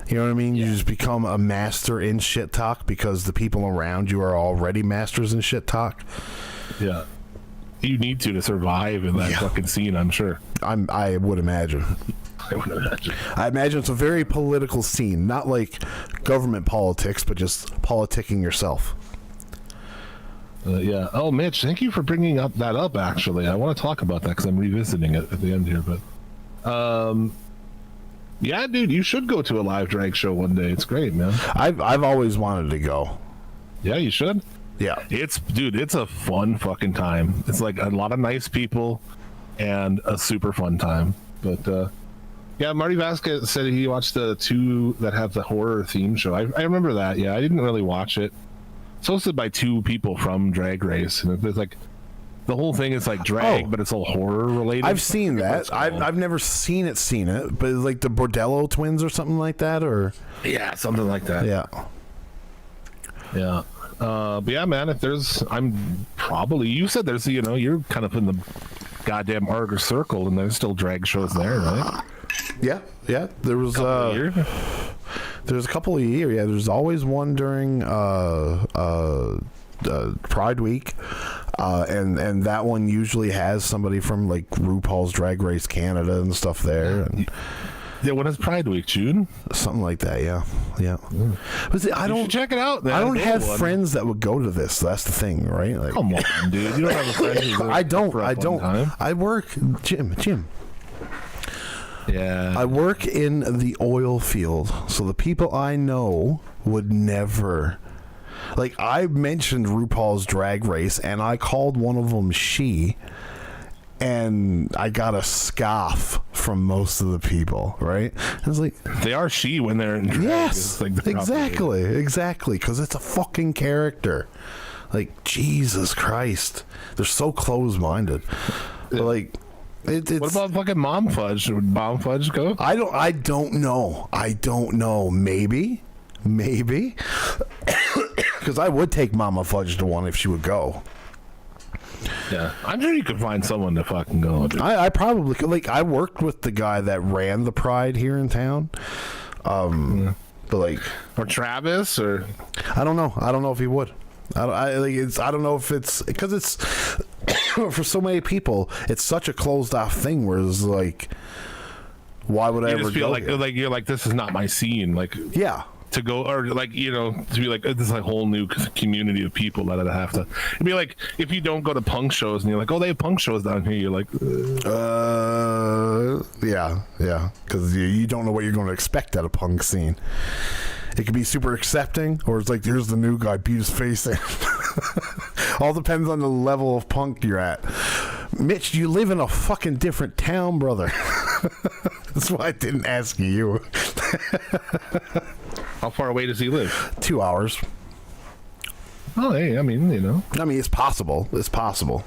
You know what I mean? You just become a master in shit talk because the people around you are already masters in shit talk. Yeah. You need to survive in that fucking scene, I'm sure. I would imagine. I would imagine. I imagine it's a very political scene, not like government politics, but just politicking yourself. Yeah. Oh, Mitch, thank you for bringing that up, actually. I want to talk about that because I'm revisiting it at the end here. But, yeah, dude, you should go to a live drag show one day. It's great, man. I've always wanted to go. Yeah, you should. Yeah. It's a fun fucking time. It's like a lot of nice people and a super fun time. But, yeah, Marty Vasquez said he watched the two that have the horror theme show. I remember that. Yeah, I didn't really watch it. It's hosted by two people from Drag Race, and it's like the whole thing is like drag, but it's all horror related. I've seen that. I've never seen it, but it's like the Bordello twins or something like that, or yeah, something like that. yeah. But yeah, man, if there's, I'm probably, you said there's, you're kind of in the goddamn Argus Circle, and there's still drag shows there, right? Yeah. There was there's a couple a year. Yeah, there's always one during Pride Week, and that one usually has somebody from like RuPaul's Drag Race Canada and stuff there. And yeah, when is Pride Week? June? Something like that. Yeah. But see, I don't check it out. Man. I don't have friends that would go to this. That's the thing, right? Like, come on, dude. You don't have a friend. I don't. I work, Jim. Yeah. I work in the oil field, so the people I know would never. Like, I mentioned RuPaul's Drag Race, and I called one of them she, and I got a scoff from most of the people, right? I was like, they are she when they're in drag. Yes, like exactly, because it's a fucking character. Like, Jesus Christ. They're so close-minded. Like... It's, what about fucking Mom Fudge? Would Mom Fudge go? I don't know. Maybe. Because I would take Mama Fudge to one if she would go. Yeah, I'm sure you could find someone to fucking go. Dude. I probably could. Like, I worked with the guy that ran the Pride here in town. But like, or Travis, or I don't know. I don't know if he would. I don't know if it's because it's for so many people. It's such a closed off thing. Where it's like, why would I ever just feel go like here? like you're like, this is not my scene. Like, yeah. To go, or like, you know, to be like, this is a whole new community of people that I'd have to. It'd be like if you don't go to punk shows and you're like, oh, they have punk shows down here. You're like, yeah, because you don't know what you're going to expect at a punk scene. It could be super accepting, or it's like, here's the new guy, beat his face in. All depends on the level of punk you're at. Mitch, you live in a fucking different town, brother. That's why I didn't ask you. how far away does he live? 2 hours. Oh, hey, I mean, you know. I mean, it's possible. It's possible.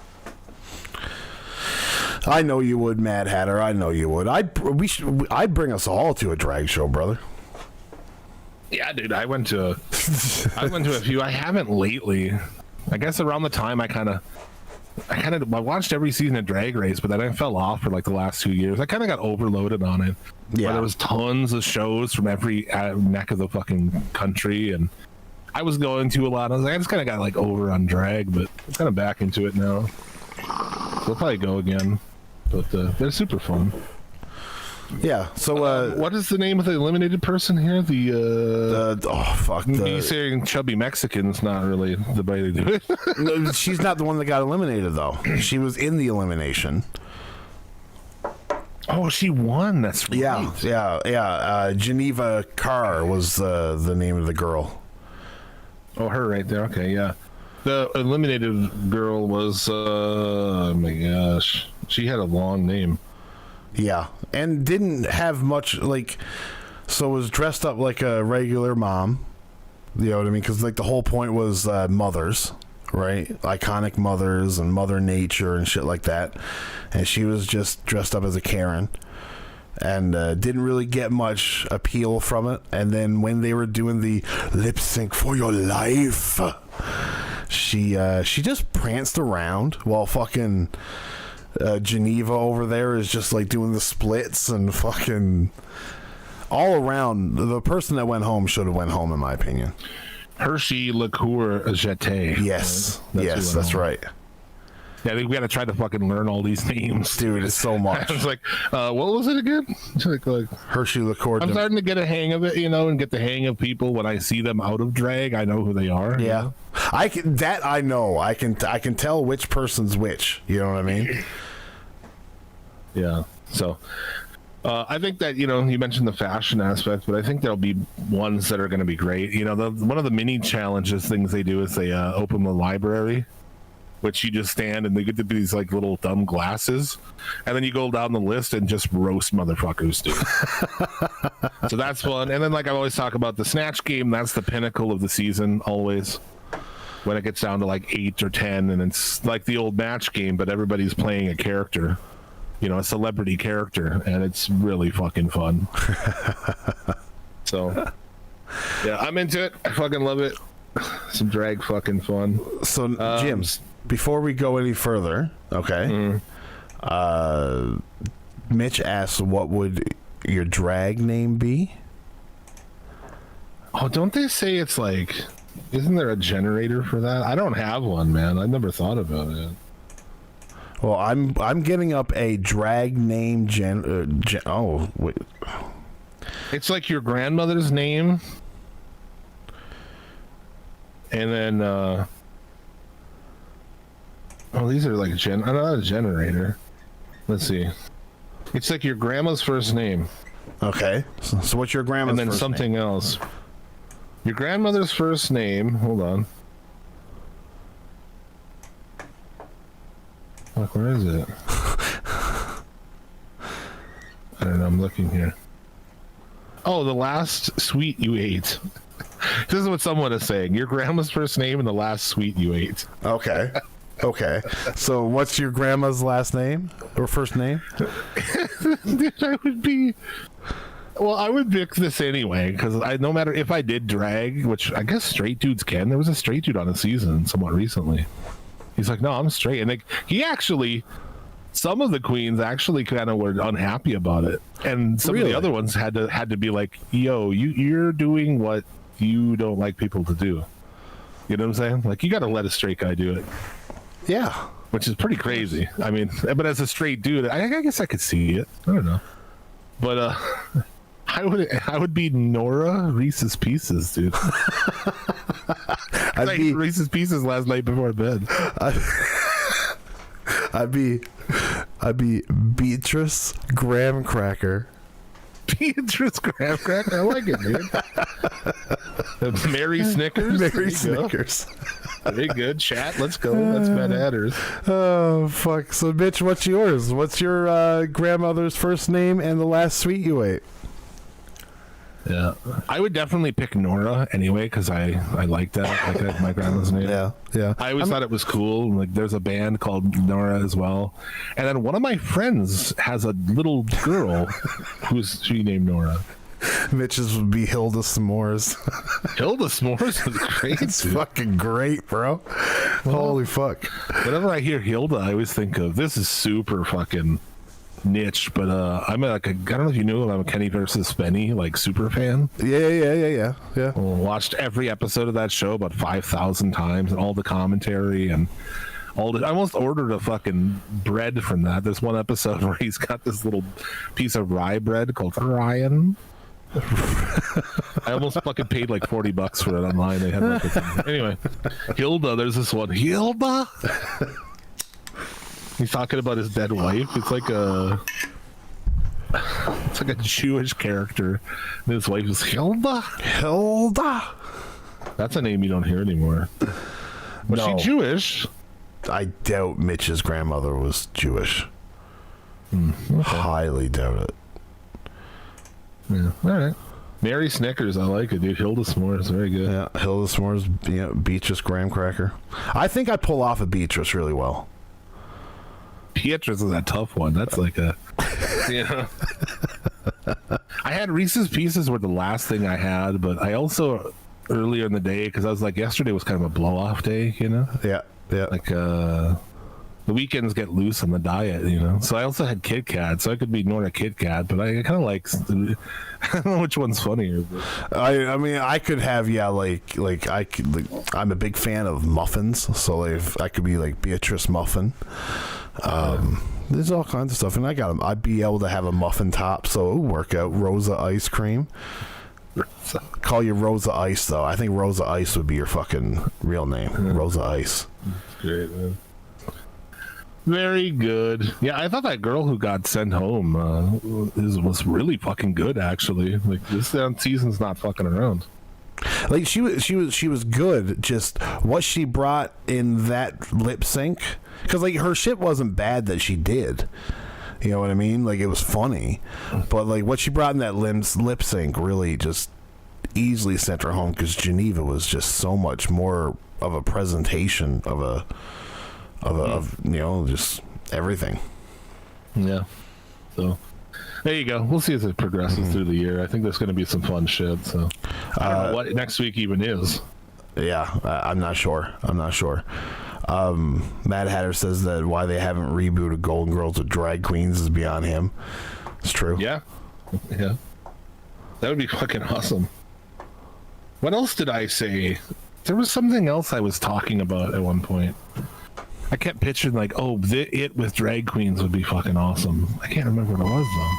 I know you would, Mad Hatter. I know you would. I'd bring us all to a drag show, brother. Yeah, dude, I went to a few. I haven't lately. I guess around the time I watched every season of Drag Race, but then I fell off for like the last 2 years. I kind of got overloaded on it. Yeah, there was tons of shows from every neck of the fucking country, and I was going to a lot. I was like, I just kind of got like over on drag, but I'm kind of back into it now. So we'll probably go again, but they're super fun. Yeah. So, what is the name of the eliminated person here? You saying chubby Mexican's not really the way to do it. No, she's not the one that got eliminated, though. She was in the elimination. Oh, she won. That's right. Yeah. Geneva Carr was the name of the girl. Oh, her right there. Okay, yeah. The eliminated girl was, oh my gosh, she had a long name. Yeah, and didn't have much, like, so was dressed up like a regular mom, you know what I mean? Because, like, the whole point was mothers, right? Iconic mothers and Mother Nature and shit like that. And she was just dressed up as a Karen and didn't really get much appeal from it. And then when they were doing the lip sync for your life, she just pranced around while fucking... Geneva over there is just like doing the splits and fucking all around. The person that went home should have went home, in my opinion. Hershey Liqueur Jeté. Yes, that's right. Yeah, I think we got to try to fucking learn all these names, dude. It's so much. I was like, what was it again? Like Hershey Liqueur. I'm starting to get a hang of it, you know, and get the hang of people when I see them out of drag. I know who they are. Yeah, you know? I know. I can tell which person's which. You know what I mean? Yeah. So, I think that, you know, you mentioned the fashion aspect, but I think there'll be ones that are going to be great. You know, one of the mini challenges things they do is they open the library, which you just stand and they get to do these like little dumb glasses, and then you go down the list and just roast motherfuckers, dude. So that's fun. And then, like I always talk about, the snatch game, that's the pinnacle of the season always, when it gets down to like 8 or 10, and it's like the old match game, but everybody's playing a character, you know, a celebrity character, and it's really fucking fun. So yeah, I'm into it. I fucking love it. Some drag fucking fun. So Jim, before we go any further, okay, Mitch asks, what would your drag name be? Oh, don't they say it's like... Isn't there a generator for that? I don't have one, man. I never thought about it. Well, I'm getting up a drag name oh, wait. It's like your grandmother's name. And then... Oh, these are like... not a generator. Let's see. It's like your grandma's first name. Okay. So what's your grandma's first name? And then something else. Your grandmother's first name. Hold on. Fuck, where is it? I don't know. I'm looking here. Oh, the last sweet you ate. This is what someone is saying. Your grandma's first name and the last sweet you ate. Okay. Okay. So what's your grandma's last name or first name? Dude, I would pick this anyway, because no matter if I did drag, which I guess straight dudes can. There was a straight dude on a season somewhat recently. He's like, no, I'm straight. And some of the queens actually kind of were unhappy about it. And some of the other ones had to be like, yo, you're doing what you don't like people to do. You know what I'm saying? Like, you got to let a straight guy do it. Yeah. Which is pretty crazy. I mean, but as a straight dude, I guess I could see it. I don't know. But, I would be Nora Reese's Pieces, dude. I ate Reese's Pieces last night before bed. I'd be Beatrice Graham Cracker. Beatrice Graham Cracker, I like it, dude. Mary Snickers. Mary Snickers. Very good. Chat, let's go. Let's bet adders. Oh, fuck. So, Mitch, what's yours? What's your grandmother's first name and the last sweet you ate? Yeah, I would definitely pick Nora anyway, because I like that. Like, that's my grandma's name. Yeah. I always thought it was cool. Like, there's a band called Nora as well, and then one of my friends has a little girl she named Nora. Mitch's would be Hilda S'mores. Hilda S'mores is great. It's fucking great, bro. Holy fuck! Whenever I hear Hilda, I always think of this is super fucking niche, but I'm I don't know if you knew, I'm a Kenny versus Benny super fan. Yeah. Watched every episode of that show about 5,000 times, and all the commentary and all the. I almost ordered a fucking bread from that. There's one episode where he's got this little piece of rye bread called Ryan. I almost fucking paid like $40 for it online. They had anyway. Hilda, there's this one. Hilda. He's talking about his dead wife. It's like a Jewish character. And his wife is Hilda. That's a name you don't hear anymore. Was she Jewish? I doubt Mitch's grandmother was Jewish. Okay. Highly doubt it. Yeah. All right. Mary Snickers, I like it, dude. Hilda S'mores, very good. Yeah, Hilda S'mores, Beatrice Graham Cracker. I think I pull off a Beatrice really well. Beatrice is a tough one. That's like a, I had Reese's Pieces were the last thing I had, but I also earlier in the day, because I was like, yesterday was kind of a blow off day, Yeah. Like the weekends get loose on the diet, So I also had Kit Kat, so I could be Nora Kit Kat, but I kind of like. I don't know which one's funnier. But. I mean, I could have I'm a big fan of muffins, so I could be like Beatrice Muffin. There's all kinds of stuff, and I'd be able to have a muffin top, so it would work out. Rosa Ice Cream. Call you Rosa Ice, though. I think Rosa Ice would be your fucking real name. Rosa Ice. Great, man. Very good. Yeah, I thought that girl who got sent home was really fucking good, actually. Like, this season's not fucking around. Like, she was good. Just what she brought in that lip sync, because like her shit wasn't bad that she did. You know what I mean? Like, it was funny, but like what she brought in that lip sync really just easily sent her home, because Geneva was just so much more of a presentation of just everything. Yeah. So there you go. We'll see as it progresses through the year. I think there's going to be some fun shit. So I don't know what next week even is. Yeah, I'm not sure. Mad Hatter says that why they haven't rebooted Golden Girls with drag queens is beyond him. It's true. Yeah. That would be fucking awesome. What else did I say? There was something else I was talking about at one point. I kept picturing like, oh, it with drag queens would be fucking awesome. I can't remember what it was though.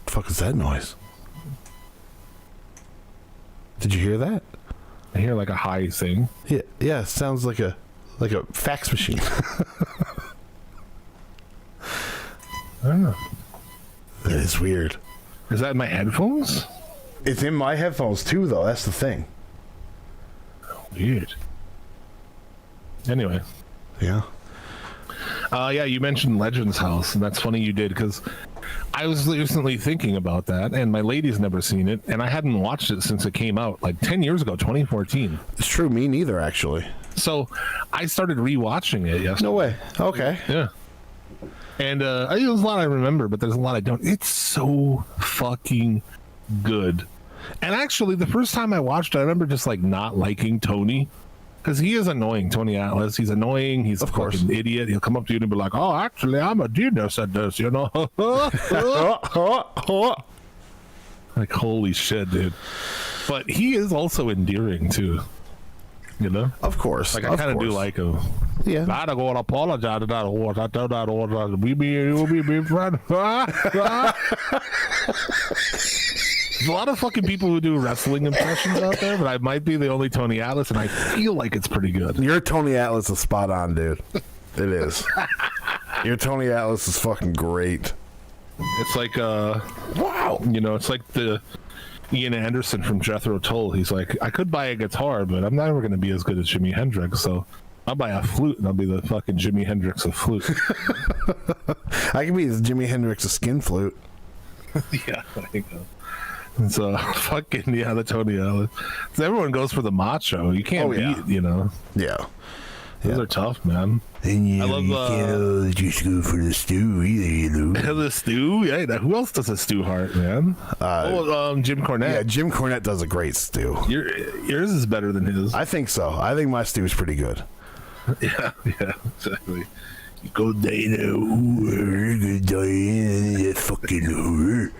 The fuck is that noise? Did you hear that? I hear like a high thing. Yeah, sounds like a fax machine. I don't know. That is weird. Is that in my headphones? It's in my headphones too, though. That's the thing. Weird. Anyway. Yeah. Yeah, you mentioned Legends House, and that's funny you did, because I was recently thinking about that, and my lady's never seen it, and I hadn't watched it since it came out, like 10 years ago, 2014. It's true, me neither, actually. So I started rewatching it yesterday. No way. Okay. Yeah. And there's a lot I remember, but there's a lot I don't. It's so fucking good. And actually, the first time I watched it, I remember just like not liking Tony. Because he is annoying, Tony Atlas. He's annoying. He's a fucking idiot. He'll come up to you and be like, oh, actually, I'm a genius at this, you know? Like, holy shit, dude. But he is also endearing, too. You know? Of course. Like, I kind of do like him. Yeah. I gotta go and apologize to that horse. I tell that horse, we be friends. There's a lot of fucking people who do wrestling impressions out there, but I might be the only Tony Atlas, and I feel like it's pretty good. Your Tony Atlas is spot on, dude. It is. Your Tony Atlas is fucking great. It's like, wow. You know, it's like the Ian Anderson from Jethro Tull. He's like, I could buy a guitar, but I'm never going to be as good as Jimi Hendrix, so I'll buy a flute, and I'll be the fucking Jimi Hendrix of flute. I can be the Jimi Hendrix of skin flute. Yeah, I think so. So fucking the Tony Atlas. So everyone goes for the macho. You can't beat, you know. Yeah, those are tough, man. And I love you can't just go for the stew either, you know. The stew. Yeah, who else does a stew heart, man? Jim Cornette. Yeah, Jim Cornette does a great stew. Yours is better than his. I think so. I think my stew is pretty good. Yeah, exactly. You go Dana, good Diana, that fucking whore.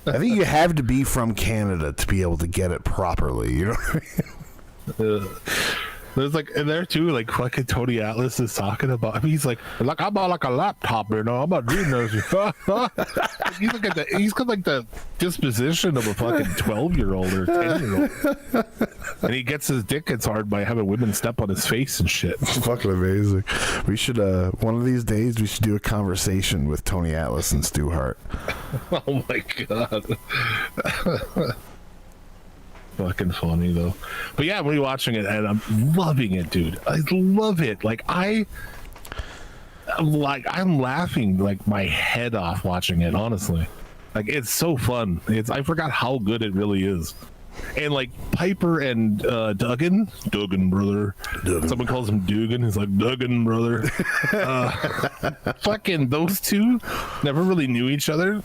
I think you have to be from Canada to be able to get it properly. You know what I mean? There's like in there too, like fucking Tony Atlas is talking about. I mean, he's like I'm on like a laptop, you know. I'm not doing this. He's got like the disposition of a fucking 12-year-old or 10-year-old, and he gets his dick gets hard by having women step on his face and shit. It's fucking amazing. We should one of these days we should do a conversation with Tony Atlas and Stu Hart. Oh my god. Fucking funny though. But yeah, I'm rewatching it and I'm loving it, dude. I love it. I'm laughing like my head off watching it, honestly. Like it's so fun. I forgot how good it really is. And like Piper and Duggan brother. Someone calls him Dugan. He's like Duggan brother. Fucking those two never really knew each other,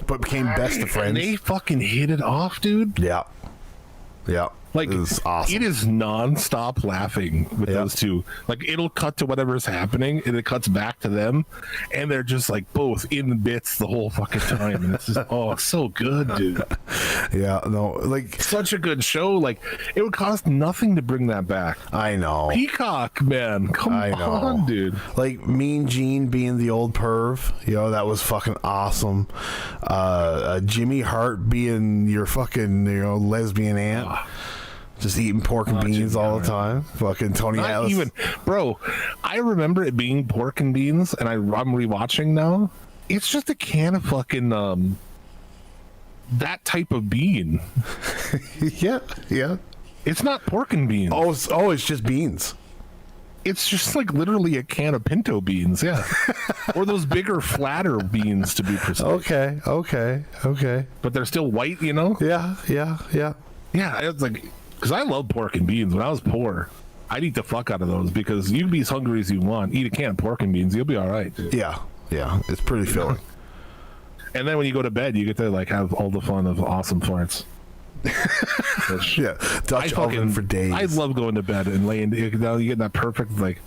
but became best of friends. And they fucking hit it off, dude. Yeah. Like it is awesome. It is non-stop laughing with those two. Like it'll cut to whatever's happening and it cuts back to them and they're just like both in bits the whole fucking time, and it's just so good, dude. Yeah, no, like such a good show. Like it would cost nothing to bring that back. I know. Peacock, man, come on, dude. Like Mean Gene being the old perv, you know, that was fucking awesome. Jimmy Hart being your fucking, you know, lesbian aunt. Just eating pork and beans all the time. Fucking Tony Atlas. Even, bro, I remember it being pork and beans, and I'm rewatching now. It's just a can of fucking that type of bean. Yeah. It's not pork and beans. It's just beans. It's just like literally a can of pinto beans, yeah. Or those bigger, flatter beans, to be precise. Okay. But they're still white, you know? Yeah. Yeah, it's like, because I love pork and beans. When I was poor, I'd eat the fuck out of those because you can be as hungry as you want. Eat a can of pork and beans, you'll be all right, dude. Yeah, it's pretty filling. And then when you go to bed, you get to like have all the fun of awesome farts. Yeah, Dutch oven for days. I love going to bed and laying. You get that perfect like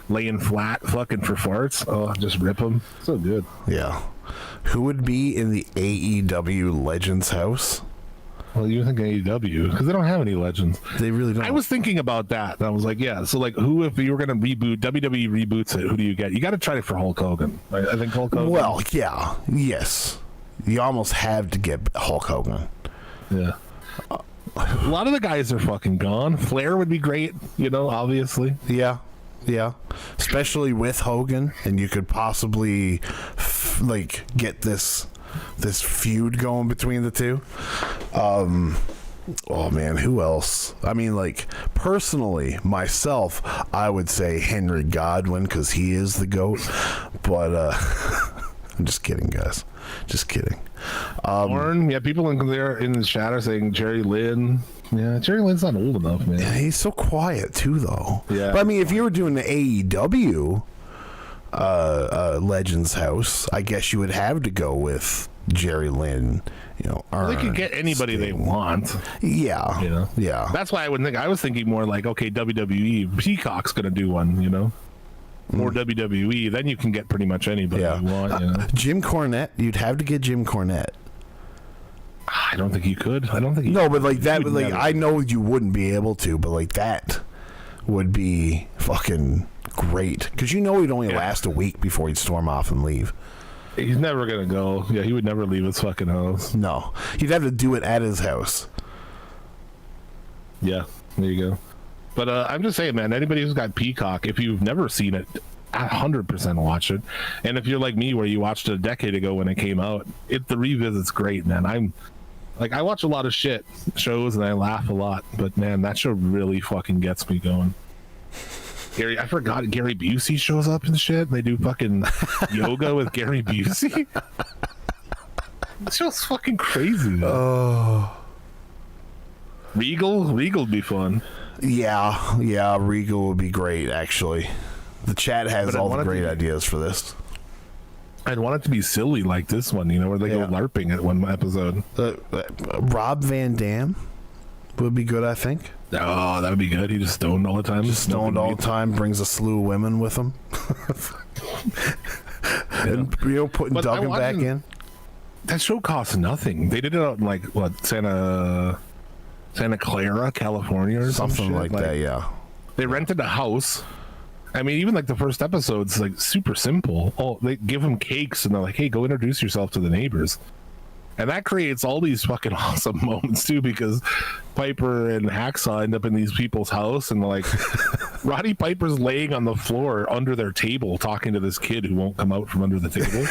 laying flat, fucking for farts. Oh, just rip them. So good. Yeah. Who would be in the AEW Legends house? Well, you think AEW because they don't have any legends. They really don't. I was thinking about that. And I was like, yeah. So like, who if you were going to reboot WWE reboots it? Who do you get? You got to try it for Hulk Hogan. I think Hulk Hogan. Well, yeah, yes. You almost have to get Hulk Hogan. Yeah. A lot of the guys are fucking gone. Flair would be great, obviously. Yeah. Especially with Hogan, and you could possibly get this feud going between the two. Oh man, who else? I mean, personally, myself, I would say Henry Godwin because he is the GOAT. But I'm just kidding, guys. Just kidding. Warren, people in there in the chat are saying Jerry Lynn. Yeah, Jerry Lynn's not old enough, man. Yeah, he's so quiet too, though. Yeah. But I mean, if you were doing the AEW Legends house, I guess you would have to go with Jerry Lynn. They could get anybody they want. Yeah. Yeah. That's why I wouldn't think. I was thinking more like, okay, WWE, Peacock's going to do one, or WWE. Then you can get pretty much anybody you want. Jim Cornette, you'd have to get Jim Cornette. I don't think you could. I don't think. No, but that, I know you wouldn't be able to, but that would be fucking great because he'd only last a week before he'd storm off and leave. He's never gonna go. Yeah, he would never leave his fucking house. No, he'd have to do it at his house. Yeah, there you go. But I'm just saying, man, anybody who's got Peacock, if you've never seen it, 100% watch it. And if you're like me, where you watched it a decade ago when it came out, the revisit's great, man. I watch a lot of shows and I laugh a lot, but man, that show really fucking gets me going. I forgot Gary Busey shows up and shit. They do fucking yoga with Gary Busey. This show's fucking crazy. Oh. Regal would be fun. Yeah, Regal would be great, actually. The chat has all the great ideas for this. I'd want it to be silly like this one, where they go LARPing at one episode. Rob Van Dam would be good, I think. Oh, that would be good. He just stoned all the time. Stoned all the time, brings a slew of women with him. And, putting Duggan back in. That show costs nothing. They did it out in Santa Clara, California or something like that, yeah. They rented a house. I mean, even the first episode's super simple. Oh, they give them cakes and they're like, hey, go introduce yourself to the neighbors. And that creates all these fucking awesome moments too, because Piper and Hacksaw end up in these people's house and Roddy Piper's laying on the floor under their table talking to this kid who won't come out from under the table.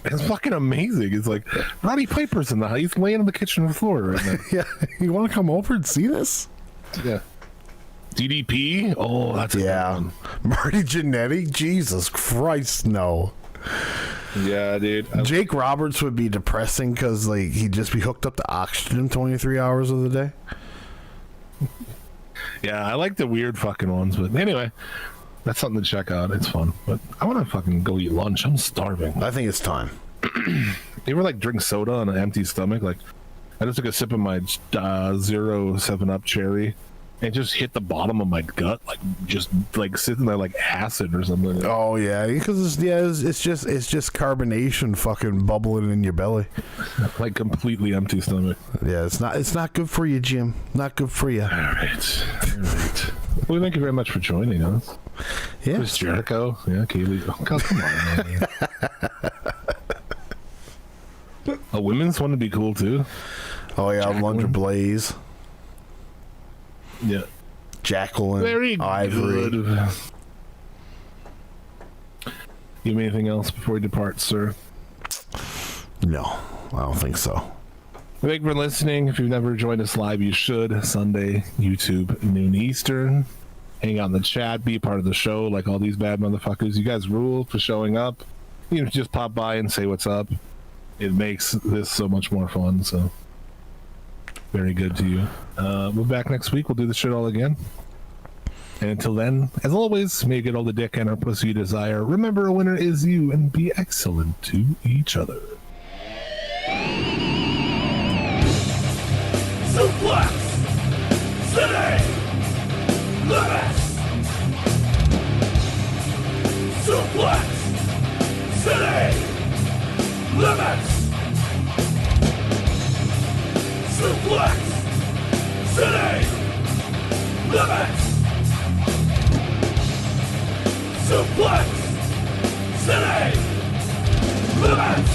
It's fucking amazing. It's like Roddy Piper's in the house. He's laying on the kitchen floor right now. Yeah, you want to come over and see this? Yeah. DDP? Oh, that's a good one. Marty Jannetty? Jesus Christ, no. Yeah, dude. Jake Roberts would be depressing because he'd just be hooked up to oxygen 23 hours of the day. Yeah, I like the weird fucking ones, but anyway, that's something to check out. It's fun, but I want to fucking go eat lunch. I'm starving. I think it's time. You ever drink soda on an empty stomach? I just took a sip of my 7-Up cherry. It just hit the bottom of my gut, sitting there like acid or something. Oh yeah, because it's just carbonation fucking bubbling in your belly, completely empty stomach. Yeah, it's not good for you, Jim. Not good for you. All right. Well, thank you very much for joining us. Yeah, Chris Jericho. Yeah, Kaylee. Oh, God, come on. A women's one would be cool too. Oh yeah, Lundra Blaze. Yeah. Jacqueline. Very Ivory. Good. You have anything else before we depart, sir? No, I don't think so. Thank you for listening. If you've never joined us live, you should. Sunday, YouTube, noon Eastern. Hang out in the chat, be a part of the show like all these bad motherfuckers. You guys rule for showing up. You just pop by and say what's up. It makes this so much more fun, so very good to you. We'll be back next week. We'll do the shit all again. And until then, as always, may you get all the dick and our pussy you desire. Remember, a winner is you, and be excellent to each other. Suplex City Limits. Suplex City Limits. Suplex City Limits. Suplex City Limits.